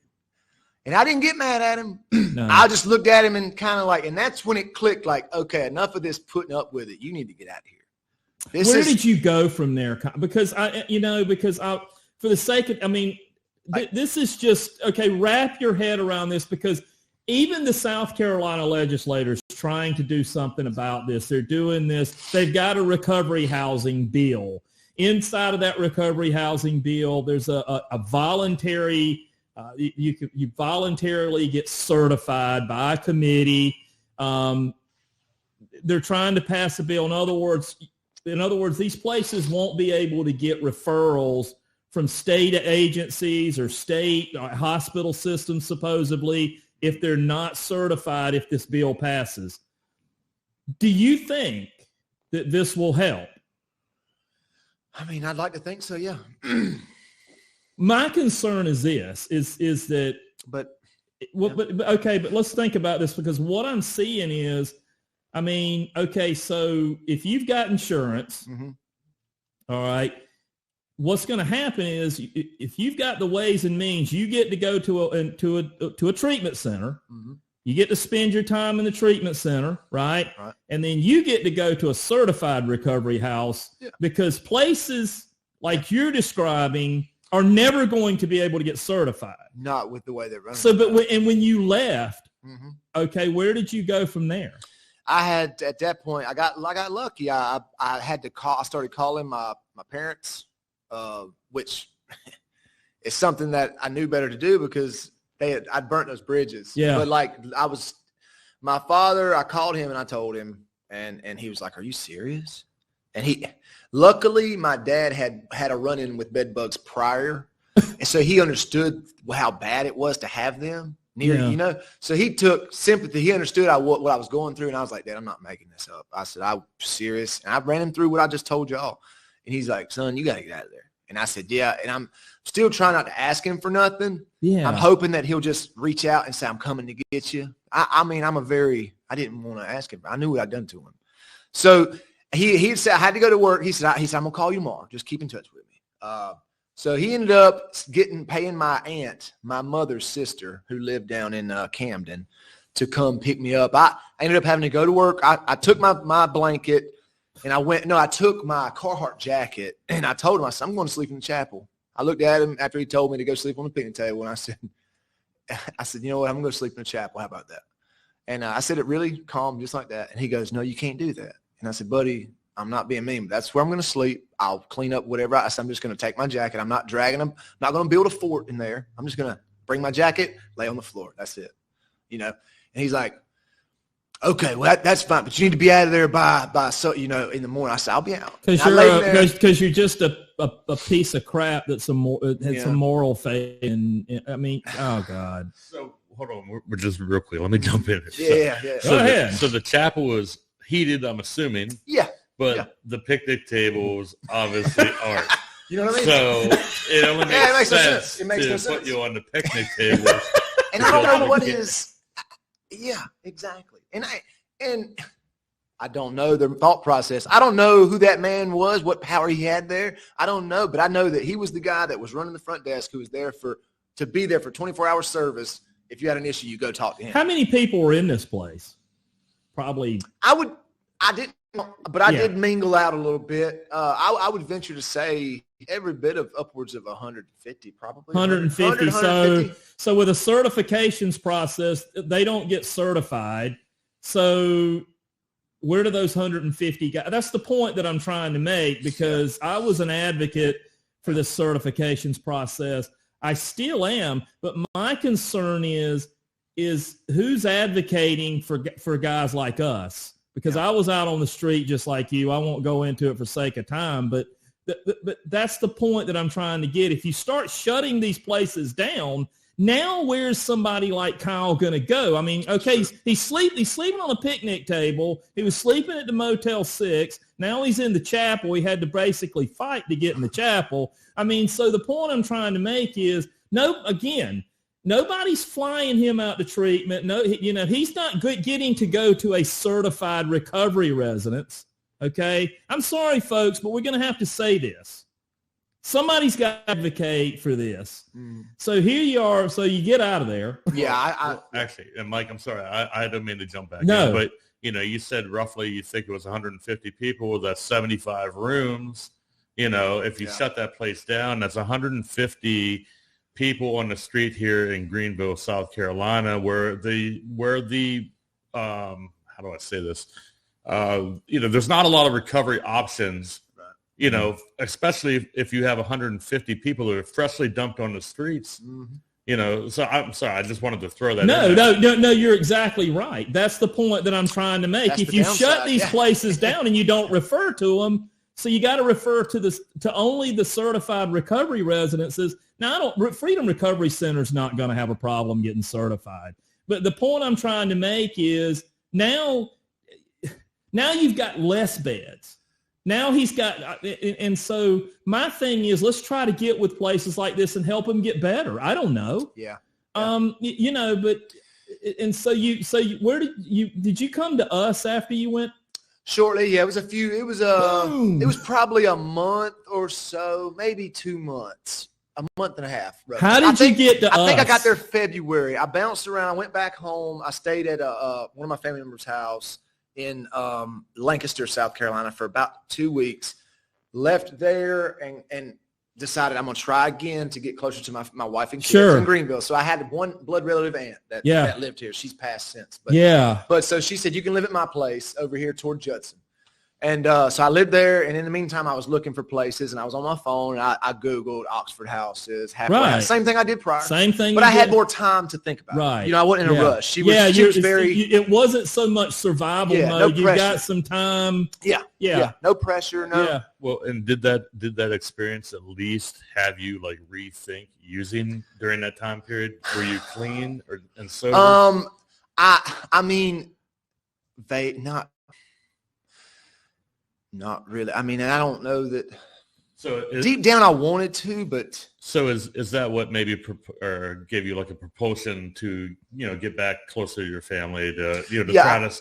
And I didn't get mad at him. No. I just looked at him and kind of like, and that's when it clicked, like, okay, enough of this putting up with it. You need to get out of here. Where did you go from there? Because for the sake of, this is just, okay, wrap your head around this, because even the South Carolina legislators trying to do something about this. They're doing this. They've got a recovery housing bill. Inside of that recovery housing bill, there's a voluntary, you voluntarily get certified by a committee. They're trying to pass a bill. In other words, these places won't be able to get referrals from state agencies or state hospital systems, supposedly, if they're not certified, if this bill passes. Do you think that this will help? I mean, I'd like to think so, yeah. My concern is this, is that, but let's think about this, because what I'm seeing is, so if you've got insurance, all right, what's going to happen is if you've got the ways and means, you get to go to a treatment center. You get to spend your time in the treatment center, right? And then you get to go to a certified recovery house, because places like you're describing are never going to be able to get certified. Not with the way they're running. So, when you left, okay, where did you go from there? I had, at that point, I got lucky. I had to call. I started calling my parents. Which is something that I knew better to do, because I'd burnt those bridges. Yeah. But like my father, I called him and I told him, and he was like, are you serious? And luckily my dad had a run-in with bed bugs prior. And so he understood how bad it was to have them near, so he took sympathy. He understood what I was going through. And I was like, Dad, I'm not making this up. I said, I'm serious. And I ran him through what I just told y'all. And he's like, son, you got to get out of there. And I said, yeah. And I'm still trying not to ask him for nothing. Yeah. I'm hoping that he'll just reach out and say, I'm coming to get you. I didn't want to ask him. I knew what I'd done to him. So he said, I had to go to work. He said, I'm going to call you tomorrow. Just keep in touch with me. So he ended up paying my aunt, my mother's sister, who lived down in Camden, to come pick me up. I ended up having to go to work. I took my blanket. And I took my Carhartt jacket, and I told him, I said, I'm going to sleep in the chapel. I looked at him after he told me to go sleep on the picnic table, and I said, you know what, I'm going to sleep in the chapel. How about that? And I said it really calm, just like that. And he goes, no, you can't do that. And I said, buddy, I'm not being mean, but that's where I'm going to sleep. I'll clean up whatever. I'm just going to take my jacket. I'm not dragging them. I'm not going to build a fort in there. I'm just going to bring my jacket, lay on the floor. That's it. You know? And he's like, okay, well, that's fine, but you need to be out of there by so, you know, in the morning. I said, I'll be out. Because you're just a piece of crap that's some moral faith. And I mean, oh God. So hold on, we're just real quick. Let me jump in. Yeah. Go ahead. So the chapel was heated, I'm assuming. Yeah. But the picnic tables obviously aren't. You know what I mean? So it only makes sense. It makes no to sense. put you on the picnic table. And I don't know what is. Yeah, exactly. And I don't know the thought process. I don't know who that man was, what power he had there. I don't know, but I know that he was the guy that was running the front desk who was there to be there for 24-hour service. If you had an issue, you go talk to him. How many people were in this place? Probably. I didn't, but I did mingle out a little bit. I would venture to say every bit of upwards of 150, probably 150. 150. So with a certifications process, they don't get certified. So where do those 150 guys? That's the point that I'm trying to make, because I was an advocate for this certifications process. I still am, but my concern is who's advocating for guys like us? Because I was out on the street just like you. I won't go into it for sake of time, but that's the point that I'm trying to get. If you start shutting these places down, now where's somebody like Kyle going to go? I mean, okay, he's sleeping on a picnic table. He was sleeping at the Motel 6. Now he's in the chapel. He had to basically fight to get in the chapel. I mean, so the point I'm trying to make is, nobody's flying him out to treatment. No, he's not getting to go to a certified recovery residence. Okay, I'm sorry, folks, but we're going to have to say this. Somebody's got to advocate for this. So here you are. So you get out of there. Yeah, actually, and Mike, I'm sorry, I don't mean to jump back No. in, but you said roughly you think it was 150 people. That's 75 rooms. If you shut that place down, that's 150 people on the street here in Greenville, South Carolina, where the how do I say this? There's not a lot of recovery options. Especially if you have 150 people who are freshly dumped on the streets. So I'm sorry, I just wanted to throw that. No, you're exactly right. That's the point that I'm trying to make. That's if the you downside, shut these places down and you don't refer to them, so you got to refer to only the certified recovery residences. Now, Freedom Recovery Center is not going to have a problem getting certified. But the point I'm trying to make is now you've got less beds. Now he's got, and so my thing is, let's try to get with places like this and help them get better. I don't know. Yeah. But, and so where did you come to us after you went? Shortly. Yeah. It was probably a month or so, maybe 2 months, a month and a half. Roughly. How did you get to us? I think I got there February. I bounced around. I went back home. I stayed at one of my family members' house in Lancaster, South Carolina for about 2 weeks, left there and decided I'm going to try again to get closer to my wife and kids in Greenville. So I had one blood relative aunt that lived here. She's passed since. But so she said, you can live at my place over here toward Judson. And so I lived there, and in the meantime, I was looking for places, and I was on my phone, and I Googled Oxford houses, halfway house. Same thing I did prior. Same thing. But I had more time to think about it. I wasn't in a rush. She was very. It wasn't so much survival mode. No you got some time. Yeah. No pressure. No. Yeah. Well, and did that experience at least have you like rethink using during that time period? Were you clean and sober? I mean, not really. I mean, I don't know that. So deep down, I wanted to, but. So is that what maybe gave you like a propulsion to get back closer to your family to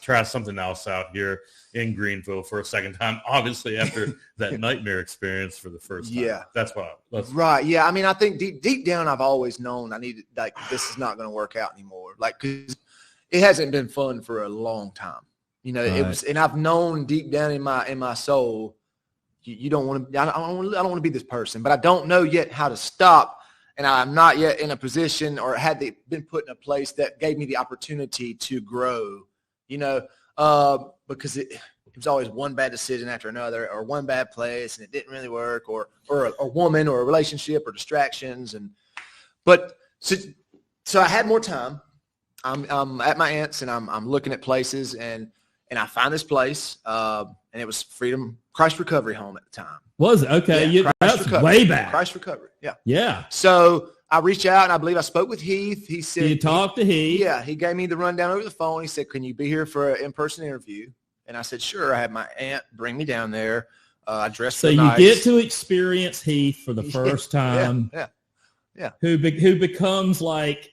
try something else out here in Greenville for a second time? Obviously, after that nightmare experience for the first time. Yeah, that's right. Yeah, I mean, I think deep down, I've always known I needed this is not going to work out anymore. Because it hasn't been fun for a long time. It was, and I've known deep down in my soul, you don't want to. I don't want to be this person, but I don't know yet how to stop, and I'm not yet in a position or been put in a place that gave me the opportunity to grow. Because it was always one bad decision after another, or one bad place, and it didn't really work, or a woman, or a relationship, or distractions, but so I had more time. I'm at my aunt's, and I'm looking at places, and I find this place, and it was Christ Recovery Home at the time. Was it? Okay. Yeah, That's way back. Christ Recovery. Yeah. Yeah. So I reached out, and I believe I spoke with Heath. He said, you talked to Heath. Yeah. He gave me the rundown over the phone. He said, can you be here for an in-person interview? And I said, sure. I had my aunt bring me down there. I dressed so nice. You get to experience Heath for the first time. Yeah. Who becomes like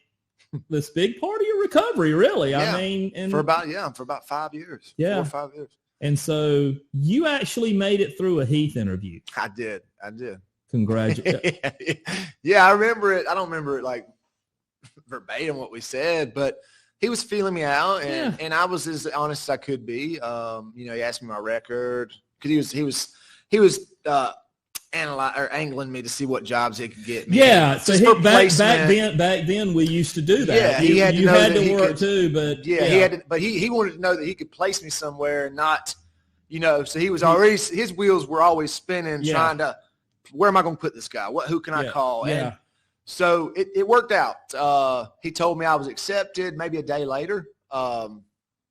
this big part of your recovery, really. Yeah. I mean, and for about 5 years. Yeah. 4 or 5 years. And so you actually made it through a Heath interview. I did. Congratulations. Yeah, I remember it. I don't remember it like verbatim what we said, but he was feeling me out, and I was as honest as I could be. He asked me my record because he was angling me to see what jobs he could get me. Yeah, so back then we used to do that. Yeah, you had to work too, but he had to, but he wanted to know that he could place me somewhere and not, so he was already, his wheels were always spinning, trying to, where am I going to put this guy? Who can I call? Yeah. And so it worked out. He told me I was accepted maybe a day later.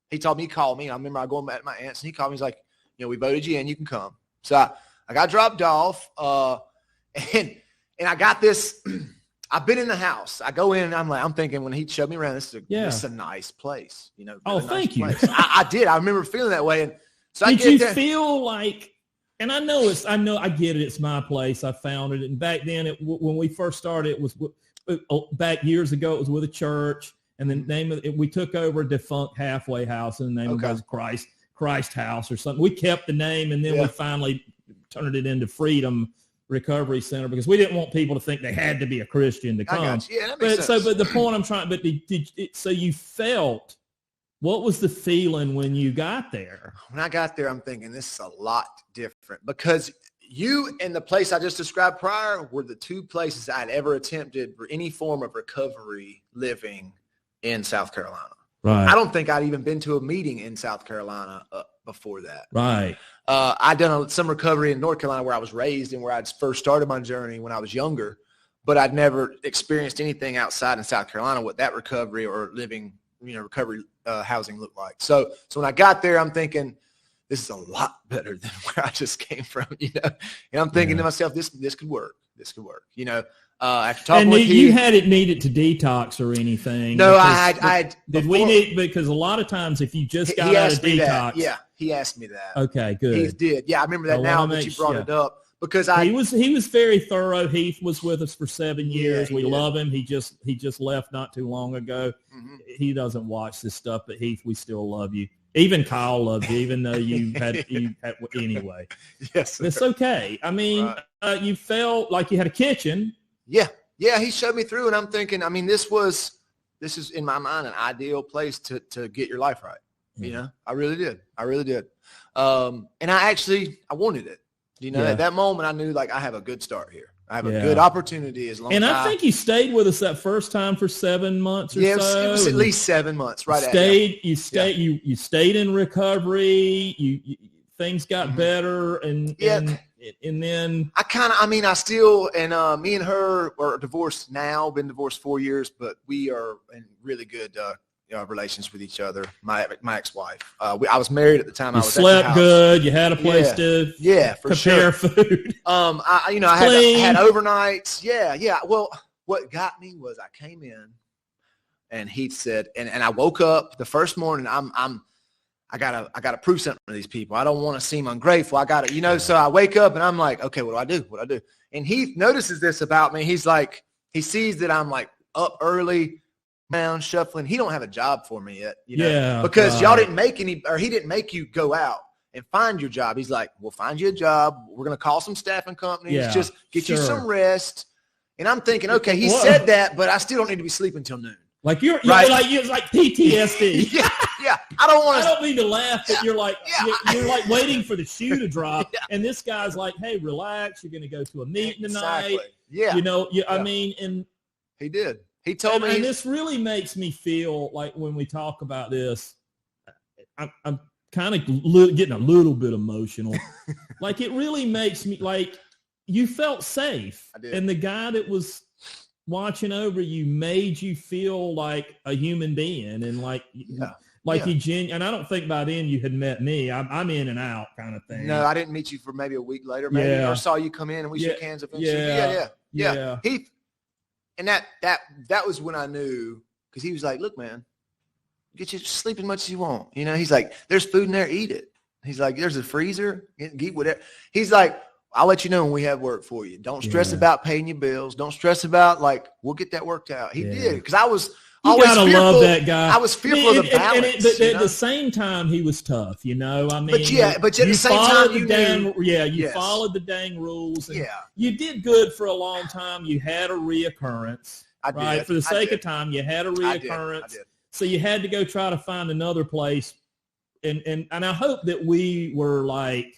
He told me, he called me. I remember I going back to my aunt's, and he called me. He's like, we voted you in, you can come. So I got dropped off, and I got this. I've been in the house. I go in, and I'm thinking when he showed me around, this is a nice place. Oh, thank you. I did. I remember feeling that way. And so did you feel like? And I get it. It's my place. I found it. And back then, when we first started, it was back years ago. It was with a church, and the name of it, we took over a defunct halfway house, and the name of it was Christ House or something. We kept the name, and then we finally turned it into Freedom Recovery Center because we didn't want people to think they had to be a Christian to come. I got you. Yeah, that makes sense. But the point I'm trying, so you felt, what was the feeling when you got there? When I got there, I'm thinking this is a lot different because you and the place I just described prior were the two places I'd ever attempted for any form of recovery living in South Carolina. Right. I don't think I'd even been to a meeting in South Carolina before that. Right. I'd done some recovery in North Carolina where I was raised and where I'd first started my journey when I was younger, but I'd never experienced anything outside in South Carolina what that recovery or living, recovery housing looked like. So when I got there, I'm thinking, this is a lot better than where I just came from, and I'm thinking to myself, this could work. This could work, after talking with you hadn't needed to detox or anything. No, because a lot of times if you just got out of detox. Yeah, he asked me that. Okay, good. He did. Yeah, I remember that now that you brought it up because he was very thorough. Heath was with us for 7 years. We love him. He just left not too long ago. Mm-hmm. He doesn't watch this stuff, but Heath, we still love you. Even Kyle loves you, even though you had anyway. Yes, sir. It's okay. I mean, you felt like you had a kitchen. Yeah. He showed me through, and I'm thinking, this is in my mind an ideal place to get your life right. Mm-hmm. I really did. And I wanted it. At that moment, I knew I have a good start here. I have a good opportunity as long as I think you stayed with us that first time for 7 months or so. It was at least 7 months, right? You stayed in recovery. You things got better, and then I still, and me and her are divorced now. Been divorced 4 years, but we are in really good relations with each other. My ex-wife. I was married at the time. I was slept good. You had a place to prepare food. I had overnights. Yeah. Well, what got me was I came in, and Heath said, and I woke up the first morning. I gotta prove something to these people. I don't want to seem ungrateful. I gotta, so I wake up and I'm like, okay, what do I do? And Heath notices this about me. He's like, he sees that I'm up early, down, shuffling. He don't have a job for me yet, because y'all didn't make he didn't make you go out and find your job. He's like, we'll find you a job. We're going to call some staffing companies, just get you some rest. And I'm thinking, okay, he said that, but I still don't need to be sleeping till noon. Like you're like PTSD. Yeah. I don't mean to laugh, but you're like waiting for the shoe to drop, and this guy's like, "Hey, relax. You're going to go to a meeting tonight." Yeah. I mean, and he did. He told me, and this really makes me feel like when we talk about this, I'm kind of getting a little bit emotional. Like, it really makes me, like, you felt safe. I did. And the guy that was watching over you made you feel like a human being, and like you and I don't think by then you had met me. I'm in and out kind of thing. No, I didn't meet you for maybe a week later, maybe, or saw you come in and we shook hands eventually. Yeah. And that was when I knew, because he was like, look, man, get you sleep as much as you want. You know, he's like, there's food in there, eat it. He's like, there's a freezer, eat whatever. He's like, I'll let you know when we have work for you. Don't stress about paying your bills. Don't stress about, like, we'll get that worked out. He did, because I was always fearful. Love that guy. I was fearful of the balance. And at the same time, he was tough, you know. I mean, but at the same time, you followed the dang rules. And you did good for a long time. You had a reoccurrence. I did. Right? For the sake of time, you had a reoccurrence. I did. So you had to go try to find another place. And I hope that we were like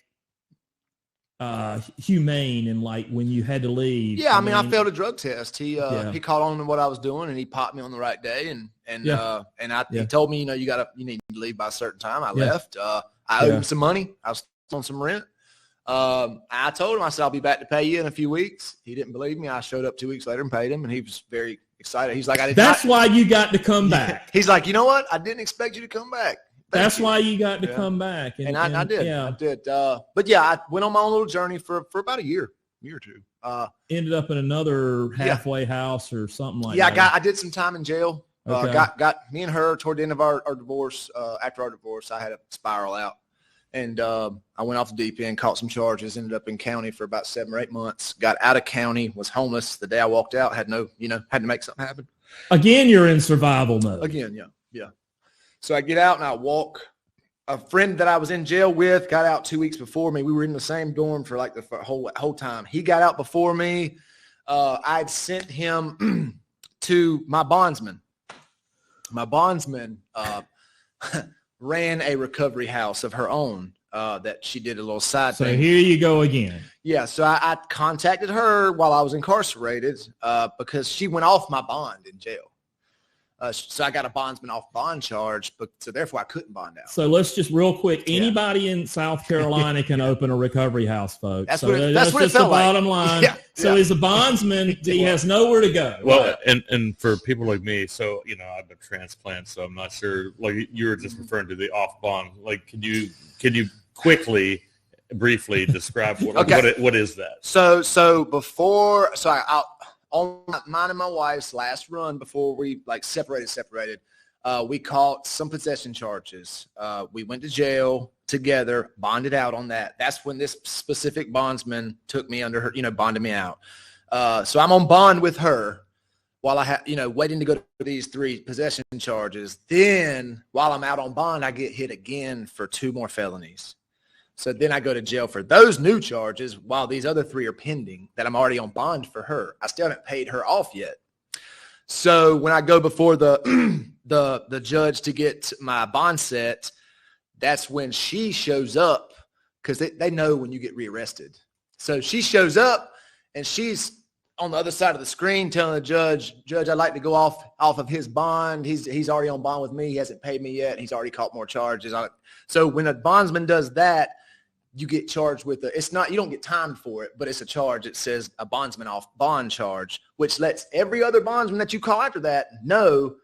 humane, and like when you had to leave. Yeah, I mean, I failed a drug test. He caught on to what I was doing, and he popped me on the right day, and he told me, you need to leave by a certain time. I left. I owed him some money. I was on some rent. I told him, I said, I'll be back to pay you in a few weeks. He didn't believe me. I showed up 2 weeks later and paid him, and he was very excited. He's like, That's why you got to come back. He's like, you know what? I didn't expect you to come back. That's why you got to come back. And I did. Yeah. I did. But yeah, I went on my own little journey for about a year or two. Ended up in another halfway house or something like that. Yeah, I did some time in jail. Okay. Got me and her toward the end of our divorce. After our divorce, I had to spiral out. And I went off the deep end, caught some charges, ended up in county for about 7 or 8 months, got out of county, was homeless. The day I walked out, had to make something happen. Again, you're in survival mode. Again, yeah. So I get out and I walk. A friend that I was in jail with got out 2 weeks before me. We were in the same dorm for like the whole time. He got out before me. I'd sent him to my bondsman. My bondsman ran a recovery house of her own that she did a little side thing. So here you go again. Yeah, so I contacted her while I was incarcerated because she went off my bond in jail. So I got a bondsman off bond charge, so therefore I couldn't bond out. So let's just real quick. Anybody in South Carolina can open a recovery house, folks. That's what it just felt the like. Bottom line. So he's a bondsman. He has nowhere to go. Well, and for people like me, so I've been transplant, so I'm not sure. Like you were just referring to the off bond. Like, can you quickly, briefly describe what is that? So before, on mine and my wife's last run before we separated, we caught some possession charges. We went to jail together, bonded out on that. That's when this specific bondsman took me under her, bonded me out. So I'm on bond with her while I have, waiting to go to these 3 possession charges. Then while I'm out on bond, I get hit again for 2 more felonies. So then I go to jail for those new charges while these other 3 are pending that I'm already on bond for her. I still haven't paid her off yet. So when I go before the judge to get my bond set, that's when she shows up, because they know when you get rearrested. So she shows up and she's on the other side of the screen telling the judge, I'd like to go off of his bond. He's already on bond with me. He hasn't paid me yet. He's already caught more charges. So when a bondsman does that, you get charged with you don't get timed for it, but it's a charge. It says a bondsman off bond charge, which lets every other bondsman that you call after that know,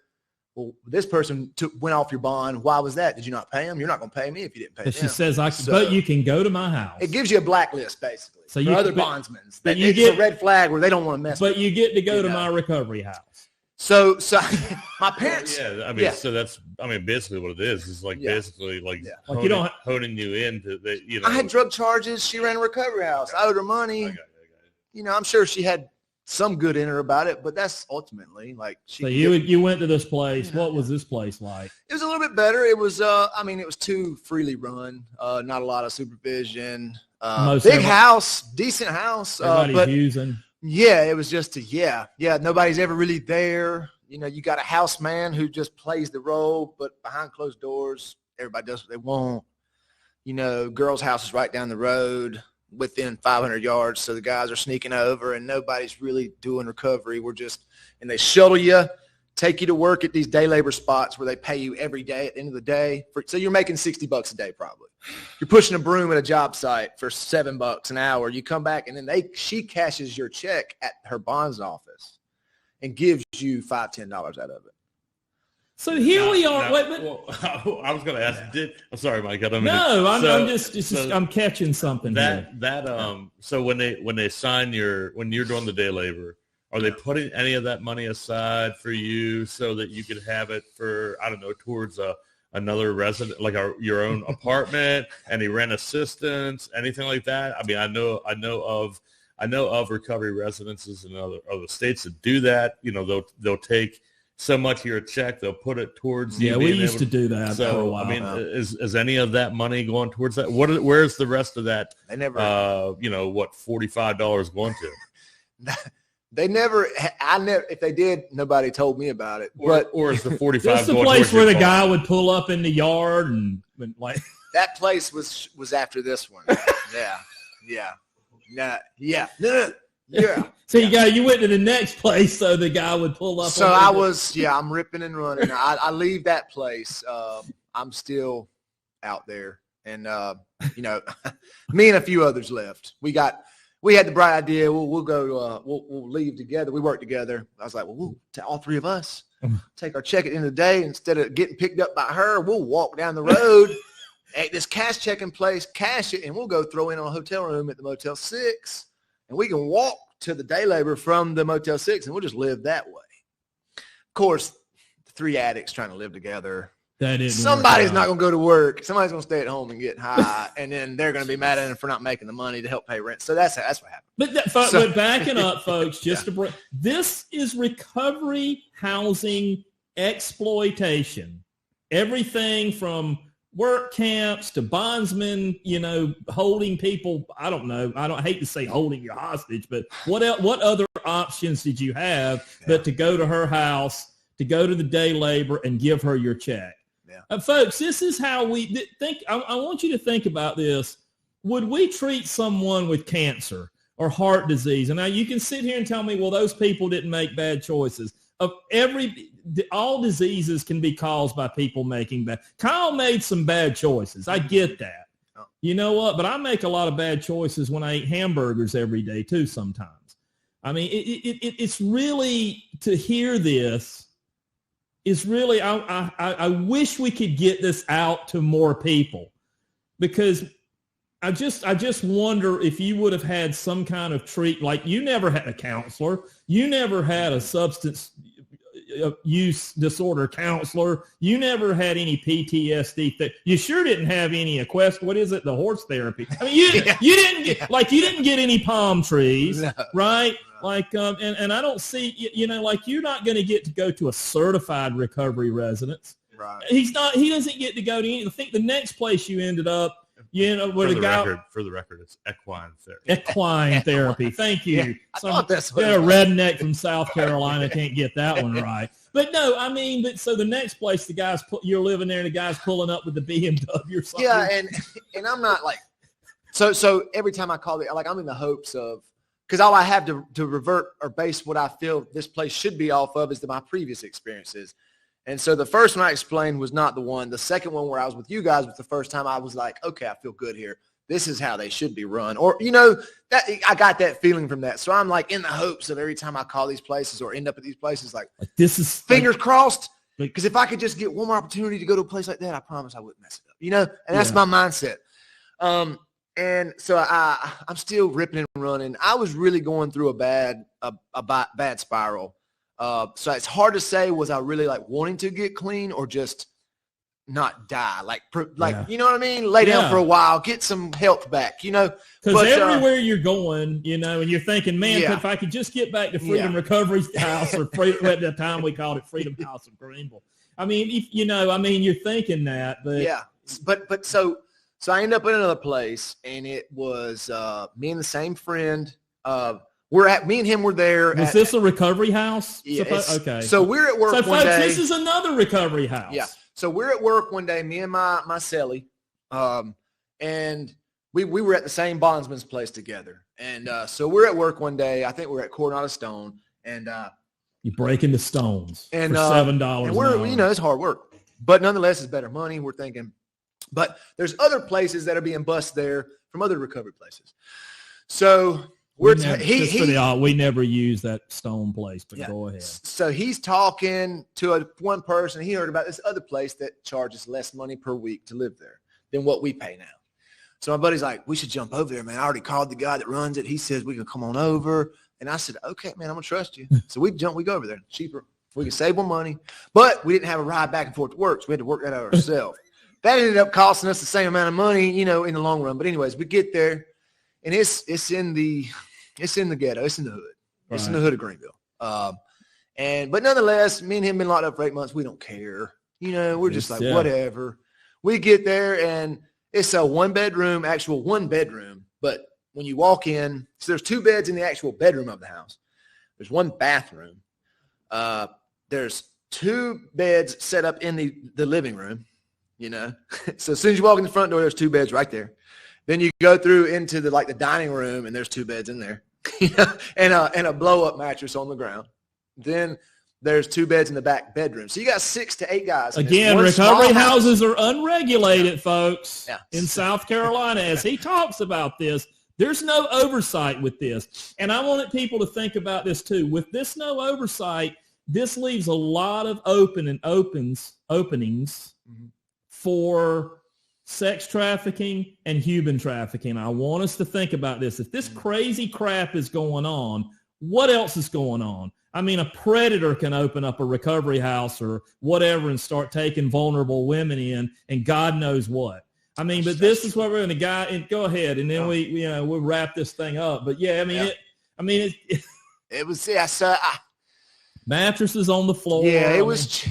well, this person went off your bond. Why was that? Did you not pay him? You're not going to pay me if you didn't pay him. She says, but you can go to my house. It gives you a blacklist, basically, for other bondsmen. It's a red flag where they don't want to mess with you. But you get to go to my recovery house. So my parents. So that's basically what it is. It's like basically like honing you into the. I had drug charges. She ran a recovery house. I owed her money. I'm sure she had some good in her about it, but that's ultimately like she. So you went to this place. What was this place like? It was a little bit better. It was it was too freely run. Not a lot of supervision. Big house, decent house. Everybody's using. Yeah, it was just nobody's ever really there. You got a house man who just plays the role, but behind closed doors, everybody does what they want. Girls' house is right down the road within 500 yards, so the guys are sneaking over, and nobody's really doing recovery. And they shuttle you take you to work at these day labor spots where they pay you every day at the end of the day. So you're making $60 a day probably. You're pushing a broom at a job site for $7 an hour. You come back and then she cashes your check at her bonds office and gives you $5-10 out of it. So here we are. Well, I was going to ask. I'm sorry, Mike. I don't mean I'm catching something here. So when they sign when you're doing the day labor, are they putting any of that money aside for you so that you could have it for, I don't know, towards another resident, like your own apartment, any rent assistance, anything like that? I mean, I know of recovery residences in other states that do that. You know, they'll take so much of your check, they'll put it towards you. Yeah, we used to do that for a while. I mean, is any of that money going towards that? Where's the rest of that? They never. $45 going to? They never. If they did, nobody told me about it. Or is the 45? This is the place where the guy would pull up in the yard and like. That place was after this one. Yeah. So you went to the next place so the guy would pull up. So I'm ripping and running. I leave that place. I'm still out there. And, me and a few others left. We had the bright idea. We'll go, we'll leave together. We work together. I was like, well, all three of us take our check at the end of the day. Instead of getting picked up by her, we'll walk down the road at this cash checking place, cash it, and we'll go throw in on a hotel room at the Motel 6. And we can walk to the day labor from the Motel 6, and we'll just live that way. Of course, the three addicts trying to live together. Somebody's not going to go to work. Somebody's going to stay at home and get high, and then they're going to be mad at them for not making the money to help pay rent. So that's what happened. But backing up, folks, this is recovery housing exploitation. Everything from work camps to bondsmen, holding people. I don't know. I hate to say holding you hostage, but what other options did you have but to go to her house, to go to the day labor and give her your check? Yeah. Folks, this is how we think. I want you to think about this. Would we treat someone with cancer or heart disease? And now you can sit here and tell me, well, those people didn't make bad choices. All diseases can be caused by people making bad. Kyle made some bad choices. I get that. You know what? But I make a lot of bad choices when I eat hamburgers every day too sometimes. I mean, it's really, to hear this is really, I wish we could get this out to more people, because I just wonder if you would have had some kind of like you never had a counselor, you never had a substance use disorder counselor, you never had any PTSD. You sure didn't have any the horse therapy. I mean, you didn't get you didn't get any palm trees, right? Like, and I don't see, like you're not going to get to go to a certified recovery residence. Right. He doesn't get to go to any. I think the next place you ended up, where for the record, it's equine therapy. Equine therapy. Thank you. Yeah, I thought that's what a redneck from South Carolina can't get that one right. But no, I mean, so the next place, you're living there and the guy's pulling up with the BMW or something. Yeah, and I'm not like, so every time I call it, like I'm in the hopes of, because all I have to revert or base what I feel this place should be off of is my previous experiences. And so the first one I explained was not the one. The second one where I was with you guys was the first time I was like, okay, I feel good here. This is how they should be run. Or, that I got that feeling from that. So I'm like in the hopes of every time I call these places or end up at these places, like this is fingers crossed. Because if I could just get one more opportunity to go to a place like that, I promise I wouldn't mess it up, and that's my mindset. And so I'm still ripping and running. I was really going through a bad spiral. So it's hard to say, was I really like wanting to get clean or just not die? You know what I mean? Lay down for a while, get some health back, Because everywhere you're going, and you're thinking, man, if I could just get back to Freedom Recovery House or at the time we called it Freedom House of Greenville. I mean, you're thinking that, but. Yeah. But so I ended up in another place, and it was me and the same friend. Me and him were there. Was this a recovery house? Yeah. Okay. So we're at work one folks, day. This is another recovery house. Yeah. So we're at work one day, me and my cellie, and we were at the same bondsman's place together. And so we're at work one day. I think we're at Coronado Stone, and You break into stones and for $7 and we're an hour. you know it's hard work, but nonetheless it's better money. We're thinking, but there's other places that are being bused there from other recovery places. So we never use that stone place, but go ahead. So he's talking to one person. He heard about this other place that charges less money per week to live there than what we pay now. So my buddy's like, we should jump over there, man. I already called the guy that runs it. He says we can come on over. And I said, okay, man, I'm going to trust you. So we go over there. Cheaper. We can save more money. But we didn't have a ride back and forth to work, so we had to work that out ourselves. That ended up costing us the same amount of money, you know, in the long run. But anyways, we get there, and it's in the ghetto. It's in the hood. It's in the hood of Greenville. But nonetheless, me and him been locked up for 8 months. We don't care. You know, we're just like, whatever. We get there, and it's a one bedroom, but when you walk in, so there's 2 beds in the actual bedroom of the house. There's 1 bathroom. There's 2 beds set up in the living room, you know. So as soon as you walk in the front door, there's 2 beds right there. Then you go through into the dining room, and there's 2 beds in there, you know, and a blow-up mattress on the ground. Then there's 2 beds in the back bedroom. So you got 6 to 8 guys. Again, recovery houses are unregulated, folks, in South Carolina. As he talks about this, there's no oversight with this. And I wanted people to think about this too. With this no oversight, this leaves a lot of openings for sex trafficking and human trafficking. I want us to think about this. If this crazy crap is going on, what else is going on? I mean, a predator can open up a recovery house or whatever and start taking vulnerable women in, and God knows what. I mean, but this is what we're going to go ahead, and then we'll wrap this thing up. But yeah, it was mattresses on the floor. Yeah, it was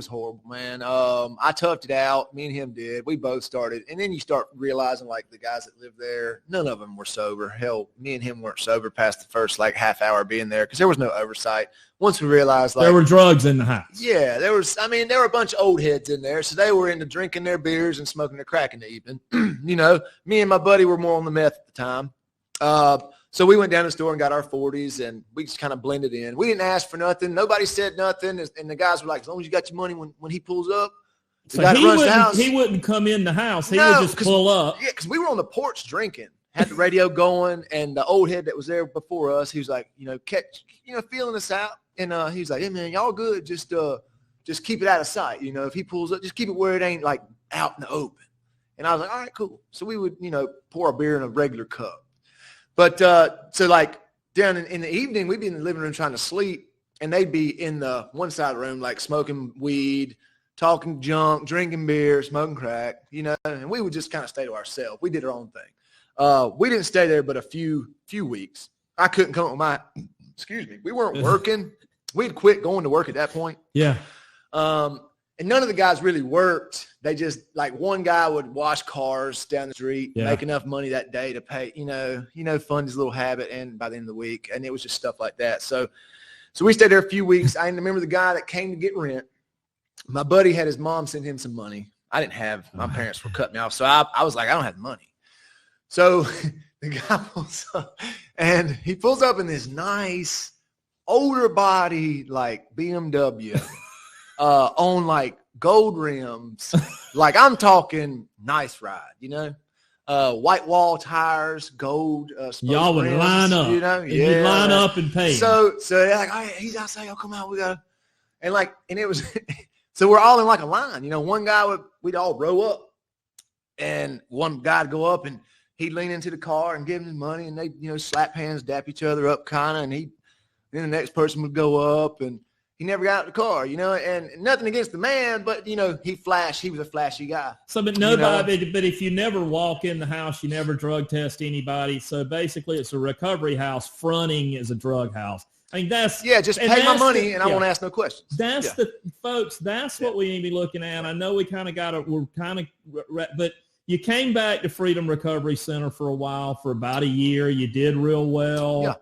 horrible, man. I toughed it out. Me and him did. We both started, and then you start realizing the guys that live there, none of them were sober. Hell, me and him weren't sober past the first half hour being there because there was no oversight. Once we realized there were drugs in the house. Yeah, there were a bunch of old heads in there, so they were into drinking their beers and smoking their crack in the evening. You know, me and my buddy were more on the meth at the time. So we went down to the store and got our 40s, and we just kind of blended in. We didn't ask for nothing. Nobody said nothing, and the guys were like, as long as you got your money when he pulls up, so he wouldn't come in the house. He would just pull up. Yeah, because we were on the porch drinking, had the radio going, and the old head that was there before us, he was like, feeling us out. And he was like, hey, man, y'all good. Just keep it out of sight. You know, if he pulls up, just keep it where it ain't out in the open. And I was like, all right, cool. So we would, pour a beer in a regular cup. But down in the evening, we'd be in the living room trying to sleep, and they'd be in the one side of the room, smoking weed, talking junk, drinking beer, smoking crack, and we would just kind of stay to ourselves. We did our own thing. We didn't stay there but a few weeks. I couldn't come up with we weren't working. We'd quit going to work at that point. Yeah. And none of the guys really worked. They just one guy would wash cars down the street, make enough money that day to pay, fund his little habit. And by the end of the week, and it was just stuff like that. So we stayed there a few weeks. I remember the guy that came to get rent. My buddy had his mom send him some money. I didn't have, my parents were cutting me off. So I was like, I don't have the money. So the guy pulls up, and he pulls up in this nice older body, BMW, on gold rims. I'm talking nice ride, white wall tires, gold. Y'all would rims, line up, you'd line up and pay. So they're like, all right, he's outside. Y'all come out. We got, and it was, so we're all in a line. One guy we'd all row up, and one guy'd go up, and he'd lean into the car and give him his money, and they, slap hands, dap each other up kind of, and then the next person would go up, and he never got out of the car, and nothing against the man, but, he was a flashy guy. So, but nobody, but if you never walk in the house, you never drug test anybody. So basically it's a recovery house fronting as a drug house. I mean, just pay my money and I won't ask no questions. That's what we need to be looking at. I know but you came back to Freedom Recovery Center for a while, for about a year. You did real well. Yeah.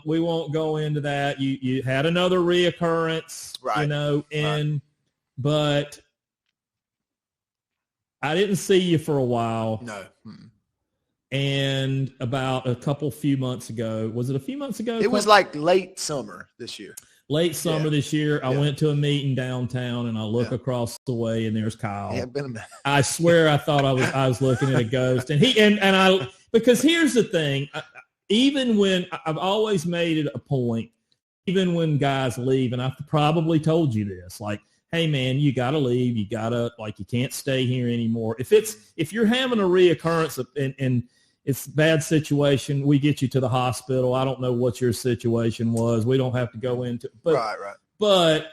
We won't go into that. You had another reoccurrence, right. But I didn't see you for a while. No. And about few months ago, was it a few months ago? It was late summer this year. late summer this year, I went to a meeting downtown, and I look across the way, and there's Kyle. I swear I thought I was looking at a ghost. And because here's the thing, even when I've always made it a point, even when guys leave, and I've probably told you this, like, hey man, you got to leave. You got to, like, you can't stay here anymore. If you're having a reoccurrence and it's a bad situation, we get you to the hospital. I don't know what your situation was. We don't have to go into, but, right. But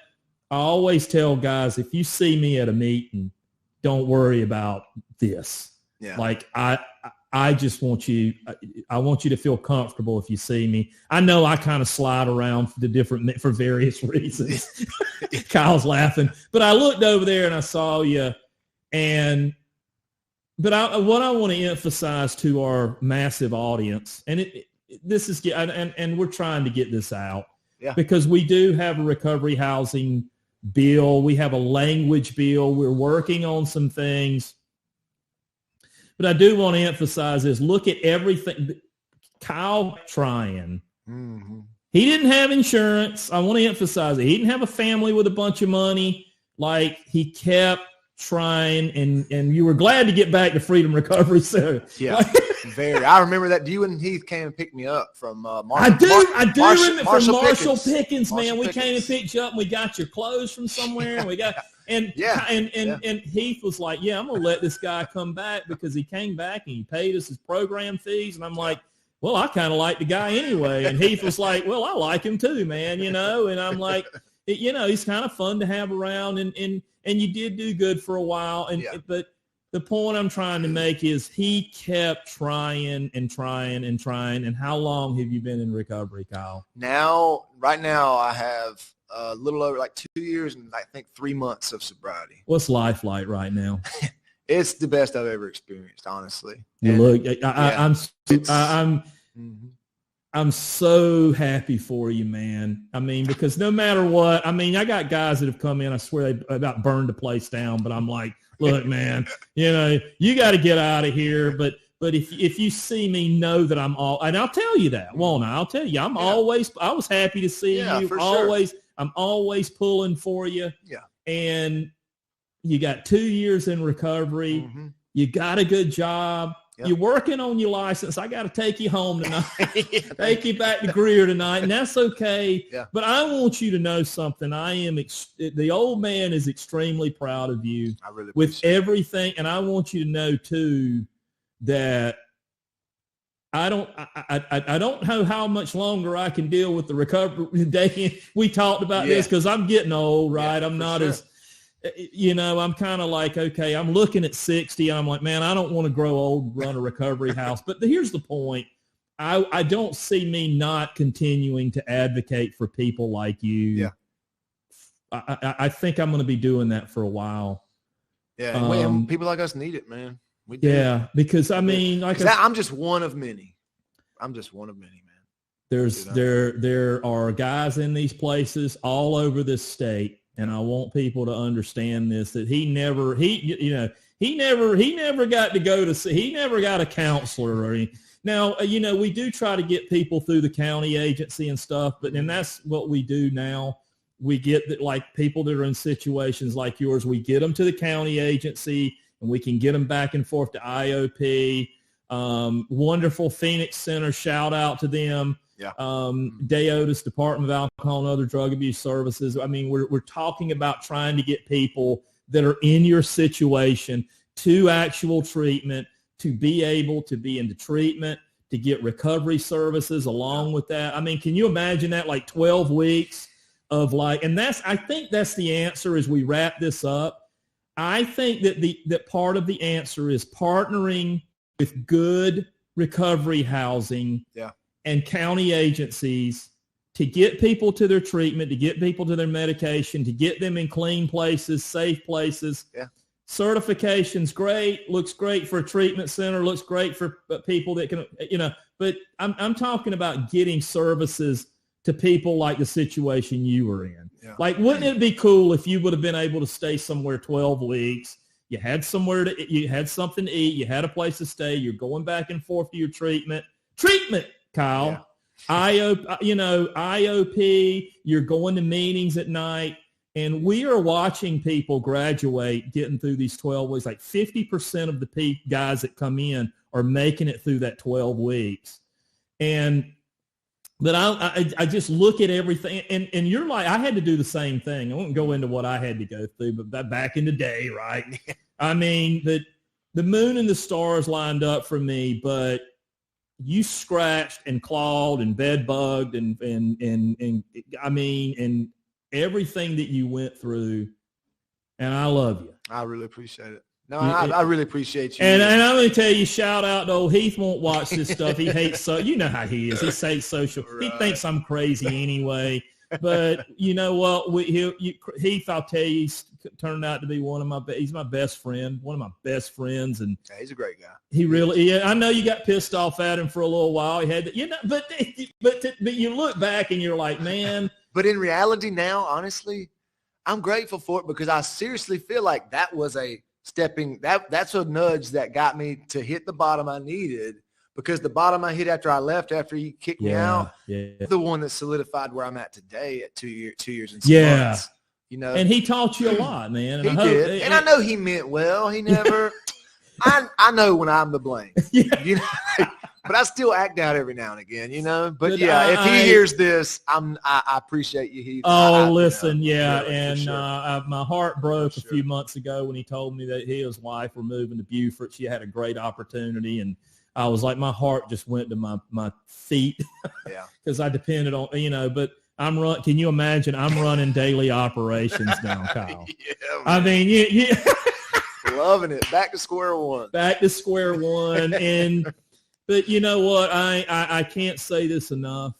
I always tell guys, if you see me at a meeting, don't worry about this. Yeah. Like I just want you, I want you to feel comfortable if you see me. I know I kind of slide around for various reasons. Kyle's laughing, but I looked over there and I saw you. But what I want to emphasize to our massive audience, and this is, and we're trying to get this out, because we do have a recovery housing bill. We have a language bill. We're working on some things. But I do want to emphasize is look at everything. Kyle trying. Mm-hmm. He didn't have insurance. I want to emphasize it. He didn't have a family with a bunch of money. Like, he kept trying, and you were glad to get back to Freedom Recovery Center. Yeah, very. I remember that you and Heath came and picked me up from Marshall. I do remember from Marshall Pickens, man. We Pickens. Came and picked you up, and we got your clothes from somewhere, and we got and Heath was like, yeah, I'm gonna let this guy come back, because he came back and he paid us his program fees, and I'm like, well, I kind of like the guy anyway, and Heath was like, well, I like him too, man, and I'm like, he's kind of fun to have around, and you did do good for a while. But the point I'm trying to make is he kept trying and trying and trying. And how long have you been in recovery, Kyle? Right now, I have a little over like 2 years and I think 3 months of sobriety. What's life like right now? It's the best I've ever experienced, honestly. I'm so happy for you, man. I mean, because no matter what, I mean, I got guys that have come in, I swear they about burned the place down, but I'm like, look, man, you got to get out of here. But if you see me, know that I'm all, and I'll tell you that, won't I? I'll tell you, I was happy to see you. I'm always pulling for you. Yeah. And you got 2 years in recovery. Mm-hmm. You got a good job. Yep. You're working on your license. I got to take you home tonight. Take you back to Greer tonight, and that's okay. Yeah. But I want you to know something. The old man is extremely proud of you. I really with everything, and I want you to know too that I don't know how much longer I can deal with the recovery. We talked about this because I'm getting old, right? I'm not as I'm kind of like, okay, I'm looking at 60. I'm like, man, I don't want to grow old, run a recovery house. But here's the point. I don't see me not continuing to advocate for people like you. Yeah. I think I'm going to be doing that for a while. Yeah. And people like us need it, man. We do. Yeah. Because I mean, I'm just one of many. Man. There are guys in these places all over this state. And I want people to understand this, that he never got to go to see, he never got a counselor or anything. Now, we do try to get people through the county agency and stuff, and that's what we do now. We get that, like, people that are in situations like yours, we get them to the county agency and we can get them back and forth to IOP. Wonderful Phoenix Center, shout out to them. Yeah. Deotis, Department of Alcohol and Other Drug Abuse Services. I mean, we're talking about trying to get people that are in your situation to actual treatment, to be able to be into treatment, to get recovery services along with that. I mean, can you imagine that, like 12 weeks of and I think that's the answer as we wrap this up. I think that part of the answer is partnering with good recovery housing. Yeah. And county agencies to get people to their treatment, to get people to their medication, to get them in clean places, safe places. Yeah. Certification's great, looks great for a treatment center, looks great for people that can, but I'm talking about getting services to people like the situation you were in. Yeah. Like, wouldn't it be cool if you would have been able to stay somewhere 12 weeks? You had something to eat, you had a place to stay, you're going back and forth to your treatment, Kyle. IOP, you're going to meetings at night, and we are watching people graduate, getting through these 12 weeks. Like 50% of the guys that come in are making it through that 12 weeks. But I just look at everything, and you're like, I had to do the same thing. I won't go into what I had to go through, but back in the day, right? I mean, the moon and the stars lined up for me, but you scratched and clawed and bed bugged and I mean, and everything that you went through, and I love you. I really appreciate it. No, I really appreciate you. And I'm going to tell you, shout out to old Heath. Won't watch this stuff. He hates you know how he is. He hates social. Right. He thinks I'm crazy anyway. But you know what? Heath, I'll tell you, he's turned out to be he's my best friend, one of my best friends. And yeah, he's a great guy. He really, yeah, I know you got pissed off at him for a little while. He had, but you look back and you're like, man. But in reality now, honestly, I'm grateful for it because I seriously feel like that was that's a nudge that got me to hit the bottom I needed, because the bottom I hit after I left, after he kicked me out, the one that solidified where I'm at today at 2 years and 6 months. You know, and he taught you a lot, man. And he did, and I know he meant well. He never. I know when I'm the blame. Yeah. You know, but I still act out every now and again, you know. But if he hears this, I appreciate you, Heath. Listen, really, and sure. My heart broke a few months ago when he told me that he and his wife were moving to Beaufort. She had a great opportunity, and I was like, my heart just went to my feet, because I depended on, But can you imagine? I'm running daily operations now, Kyle. Yeah, I mean, loving it. Back to square one. But you know what? I can't say this enough.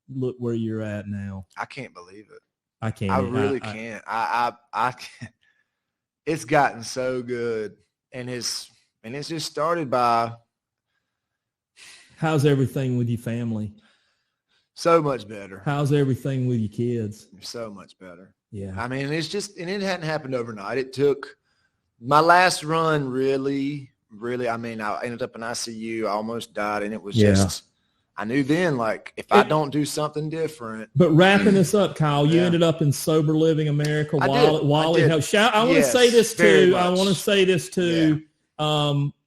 Look where you're at now. I can't believe it. I can't. I really can't. I can't. It's gotten so good, and it's just started by. How's everything with your family? So much better. How's everything with your kids? So much better. Yeah. I mean, it hadn't happened overnight. It took my last run really, I mean, I ended up in ICU. I almost died, and it was just, I knew then, like, if I don't do something different. But wrapping this up, Kyle, you ended up in Sober Living America. Wally helped. I want to say this too.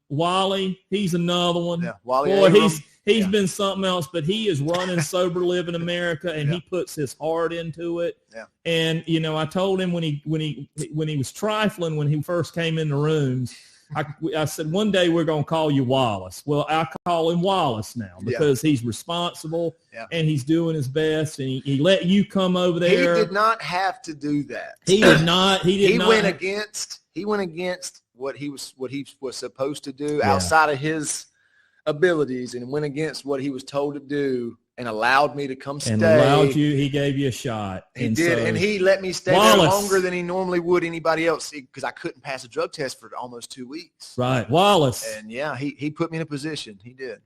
Wally, he's another one. Yeah, Wally. Boy, he's been something else, but he is running Sober Living America, and he puts his heart into it. Yeah. And I told him when he was trifling when he first came in the rooms, I said, one day we're going to call you Wallace. Well, I call him Wallace now because he's responsible and he's doing his best, and he let you come over there. He did not have to do that. He did not. He went against what he was supposed to do outside of his abilities, and went against what he was told to do, and allowed me to come stay. And allowed you. He gave you a shot. He did, and he let me stay there longer than he normally would anybody else, because I couldn't pass a drug test for almost 2 weeks. Right, Wallace. And he put me in a position. He did.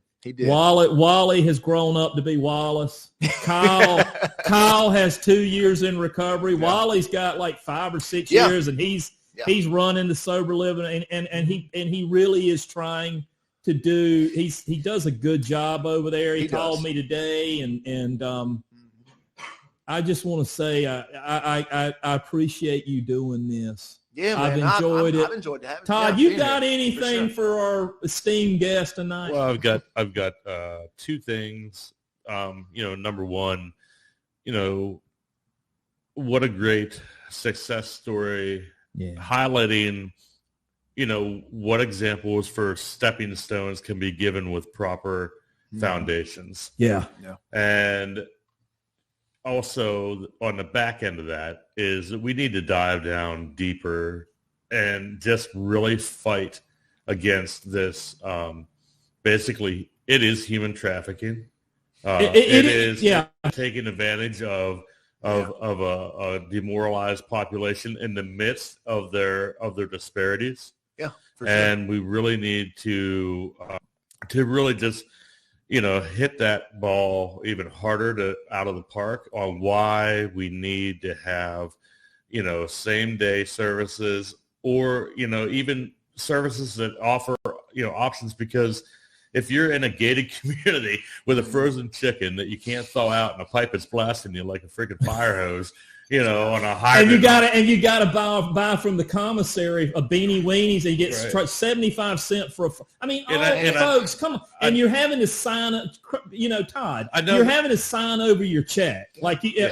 Wally has grown up to be Wallace. Kyle has 2 years in recovery. Yeah. Wally's got like 5 or 6 years, and he's running the Sober Living, and he really is trying to do. He does a good job over there. He called me today, and I just want to say I appreciate you doing this. Yeah, man. I've enjoyed it. I've enjoyed having Todd, you got anything for our esteemed guest tonight? Well, I've got 2 things. Number one, what a great success story, highlighting what examples for stepping stones can be given with proper foundations. Yeah. And also on the back end of that is that we need to dive down deeper and just really fight against this. Basically, it is human trafficking. It is taking advantage of a demoralized population in the midst of their disparities. Yeah, for sure. And we really need to really just hit that ball even harder out of the park on why we need to have same day services, or even services that offer options, because if you're in a gated community with a frozen chicken that you can't thaw out and a pipe is blasting you like a freaking fire hose, on a hydrant. And you gotta buy from the commissary a beanie weenies and you get 75 cents for folks, come on. And you're having to sign up, Todd, you're having to sign over your check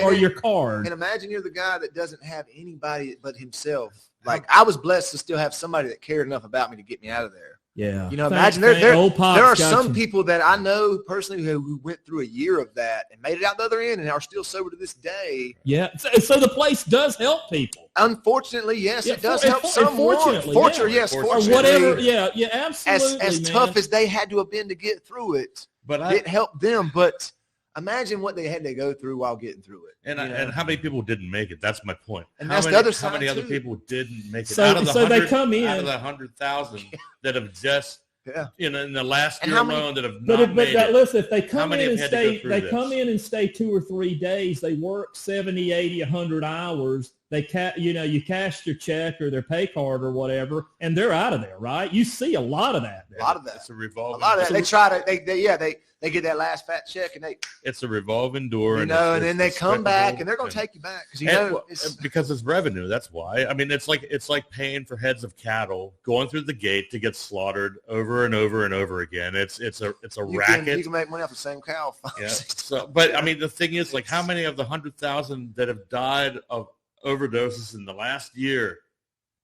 or your card. And imagine you're the guy that doesn't have anybody but himself. Like I was blessed to still have somebody that cared enough about me to get me out of there. Yeah. Imagine there are some people that I know personally who went through a year of that and made it out the other end and are still sober to this day. Yeah. So the place does help people. Unfortunately, yes, it does help someone. Fortunately. Or whatever. Yeah, absolutely. As tough as they had to have been to get through it, it helped them. But imagine what they had to go through while getting through it. And how many people didn't make it? That's my point. And that's the other side. How many other people didn't make it? So they come in out of the 100,000 that have just in the last year alone that have not made it. Listen, if they come in and stay 2 or 3 days, they work 70, 80, 100 hours. You cash their check or their pay card or whatever, and they're out of there, right? You see a lot of that. A lot of that. It's a revolving. A lot of that. They try to. They get that last fat check and it's a revolving door, and then they come back and they're going to take you back because it's revenue. That's why. I mean, it's like paying for heads of cattle going through the gate to get slaughtered over and over and over again. It's a racket. You can make money off the same cow. Yeah. But I mean, the thing is, like, how many of the 100,000 that have died of overdoses in the last year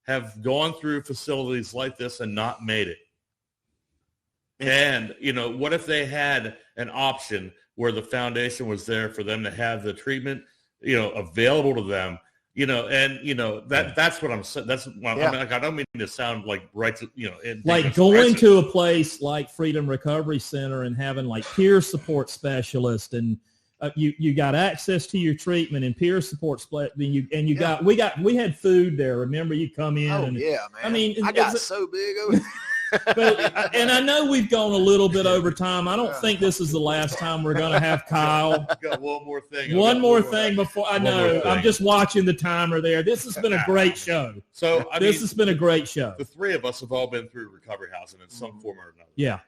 have gone through facilities like this and not made it? And, what if they had an option where the foundation was there for them to have the treatment, available to them, that's what I'm saying. That's what I don't mean to sound like like going to a place like Freedom Recovery Center and having like peer support specialists and you got access to your treatment and peer support we had food there. Remember, you come in man. I mean, I got so big over and I know we've gone a little bit over time. I don't think this is the last time we're going to have Kyle. Got one more thing. Before I know. I'm just watching the timer there. This has been a great show. So this has been a great show. The three of us have all been through recovery housing in some form or another. Yeah.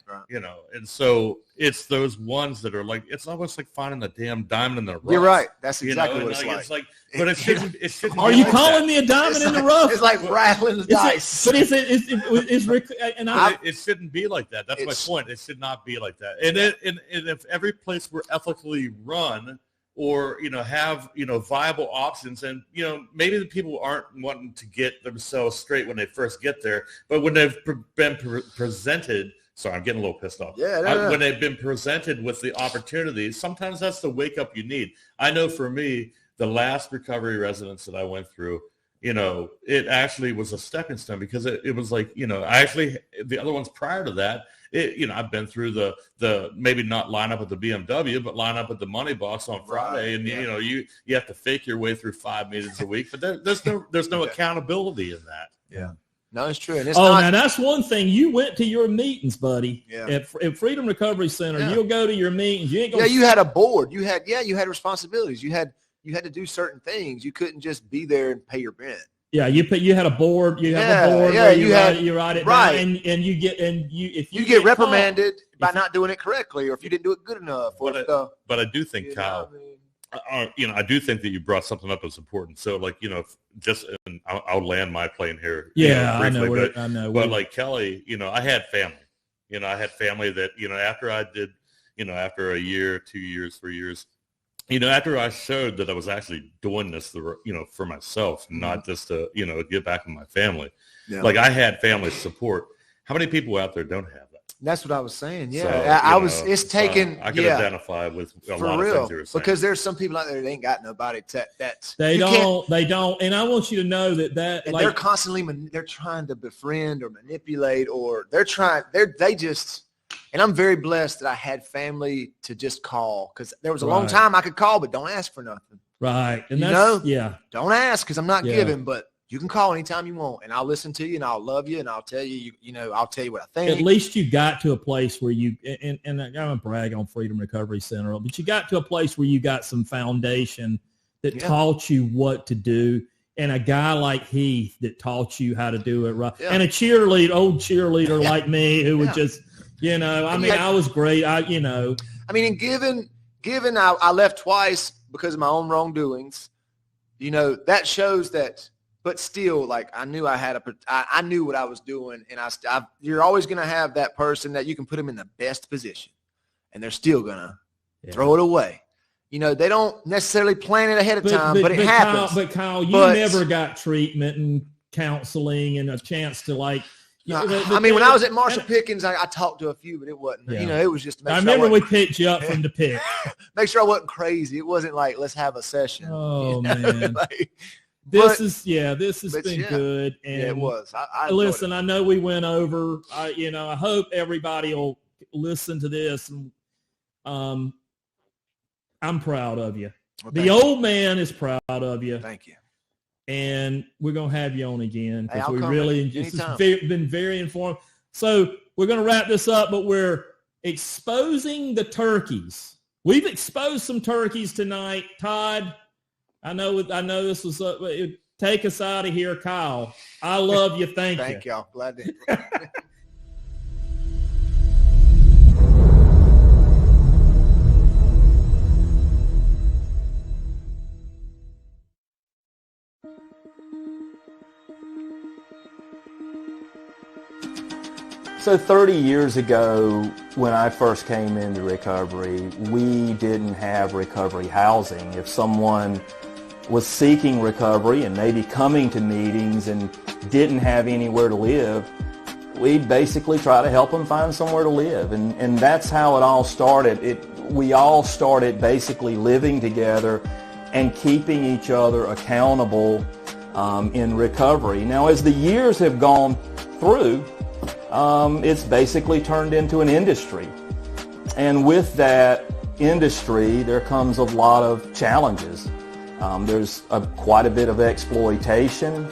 And so it's those ones that are like, it's almost like finding the damn diamond in the rough. You're right. That's exactly what it's like. But it shouldn't. Are you calling me a diamond in the rough? It's like rattling the dice. It shouldn't be like that. That's my point. It should not be like that. And if every place were ethically run, or have viable options, and maybe the people aren't wanting to get themselves straight when they first get there, but when they've been presented. Sorry, I'm getting a little pissed off. When they've been presented with the opportunities, sometimes that's the wake up you need. I know for me, the last recovery residence that I went through, it actually was a stepping stone because it was like, the other ones prior to that, I've been through the maybe not line up at the BMW, but line up at the Money Box on Friday. And, you have to fake your way through 5 meetings a week, but there's no accountability in that. Yeah. No, it's true. And now that's one thing. You went to your meetings, buddy. Yeah. At Freedom Recovery Center, you'll go to your meetings. You ain't gonna. Yeah, you had a board. You had responsibilities. You had to do certain things. You couldn't just be there and pay your rent. Yeah, you had a board. You have a board. Yeah, where you write it down, and you get reprimanded by not doing it correctly, or if you didn't do it good enough. But I do think, Kyle. I do think that you brought something up that's important. So, and I'll land my plane here. Yeah, briefly, I know. But like Kelly, I had family. I had family that after I did, after a year, 2 years, 3 years, after I showed that I was actually doing this, for myself, not just to, get back with my family. Yeah. Like I had family support. How many people out there don't have that? That's what I was saying. Yeah, so, it's taken. I can identify with a lot of things you were saying. Because there's some people out there that ain't got nobody they don't. And I want you to know that they're constantly they're trying to befriend or manipulate, or and I'm very blessed that I had family to just call, because there was a long time I could call, but don't ask for nothing. Right. And don't ask, because I'm not giving, but you can call anytime you want, and I'll listen to you, and I'll love you, and I'll tell you, I'll tell you what I think. At least you got to a place where and I'm going to brag on Freedom Recovery Center, but you got to a place where you got some foundation that taught you what to do, and a guy like Heath that taught you how to do it right, and a old cheerleader like me who would just, You know, I mean, I was great. I mean, and given I left twice because of my own wrongdoings, you know, that shows that. But still, like, I knew I knew what I was doing, and you're always going to have that person that you can put them in the best position, and they're still going to throw it away. You know, they don't necessarily plan it ahead of time, but it happens. Kyle, you never got treatment and counseling and a chance to, like, I mean, when I was at Marshall Pickens, I talked to a few, but it wasn't, you know, it was just to make I sure remember we picked you up from the pick. Make sure I wasn't crazy. It wasn't like, let's have a session. Oh, you know? man. Like, this has been good. And it was. I listen, I know we went over, you know, I hope everybody will listen to this. And I'm proud of you. Well, the old man is proud of you. Thank you. And we're going to have you on again because this has been very informative. So we're going to wrap this up, but we're exposing the turkeys. We've exposed some turkeys tonight. Todd, I know this was take us out of here, Kyle. I love you. Thank you. Thank y'all. Glad to. So 30 years ago, when I first came into recovery, we didn't have recovery housing. If someone was seeking recovery and maybe coming to meetings and didn't have anywhere to live, we'd basically try to help them find somewhere to live. And that's how it all started. We all started basically living together and keeping each other accountable in recovery. Now, as the years have gone through, it's basically turned into an industry. And with that industry, there comes a lot of challenges. There's quite a bit of exploitation.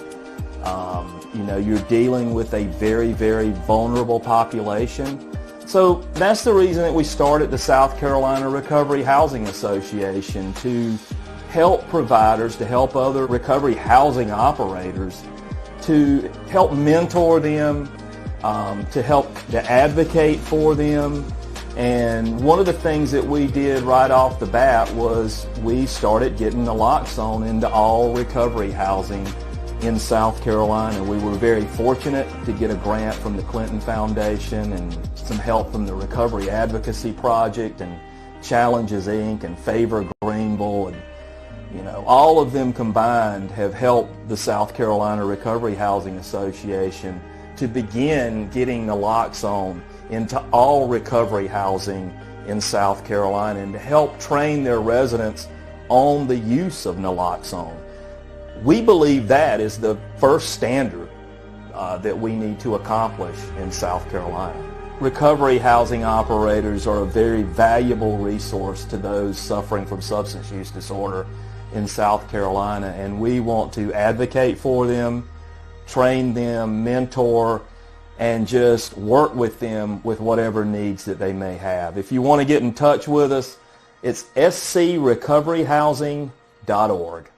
You know, you're dealing with a very, very vulnerable population. So that's the reason that we started the South Carolina Recovery Housing Association, to help providers, to help other recovery housing operators, to help mentor them, to advocate for them. And one of the things that we did right off the bat was we started getting naloxone into all recovery housing in South Carolina. We were very fortunate to get a grant from the Clinton Foundation and some help from the Recovery Advocacy Project and Challenges Inc. and Favor Greenville, and you know, all of them combined have helped the South Carolina Recovery Housing Association to begin getting naloxone into all recovery housing in South Carolina and to help train their residents on the use of naloxone. We believe that is the first standard that we need to accomplish in South Carolina. Recovery housing operators are a very valuable resource to those suffering from substance use disorder in South Carolina, and we want to advocate for them, train them, mentor, and just work with them with whatever needs that they may have. If you want to get in touch with us, it's screcoveryhousing.org.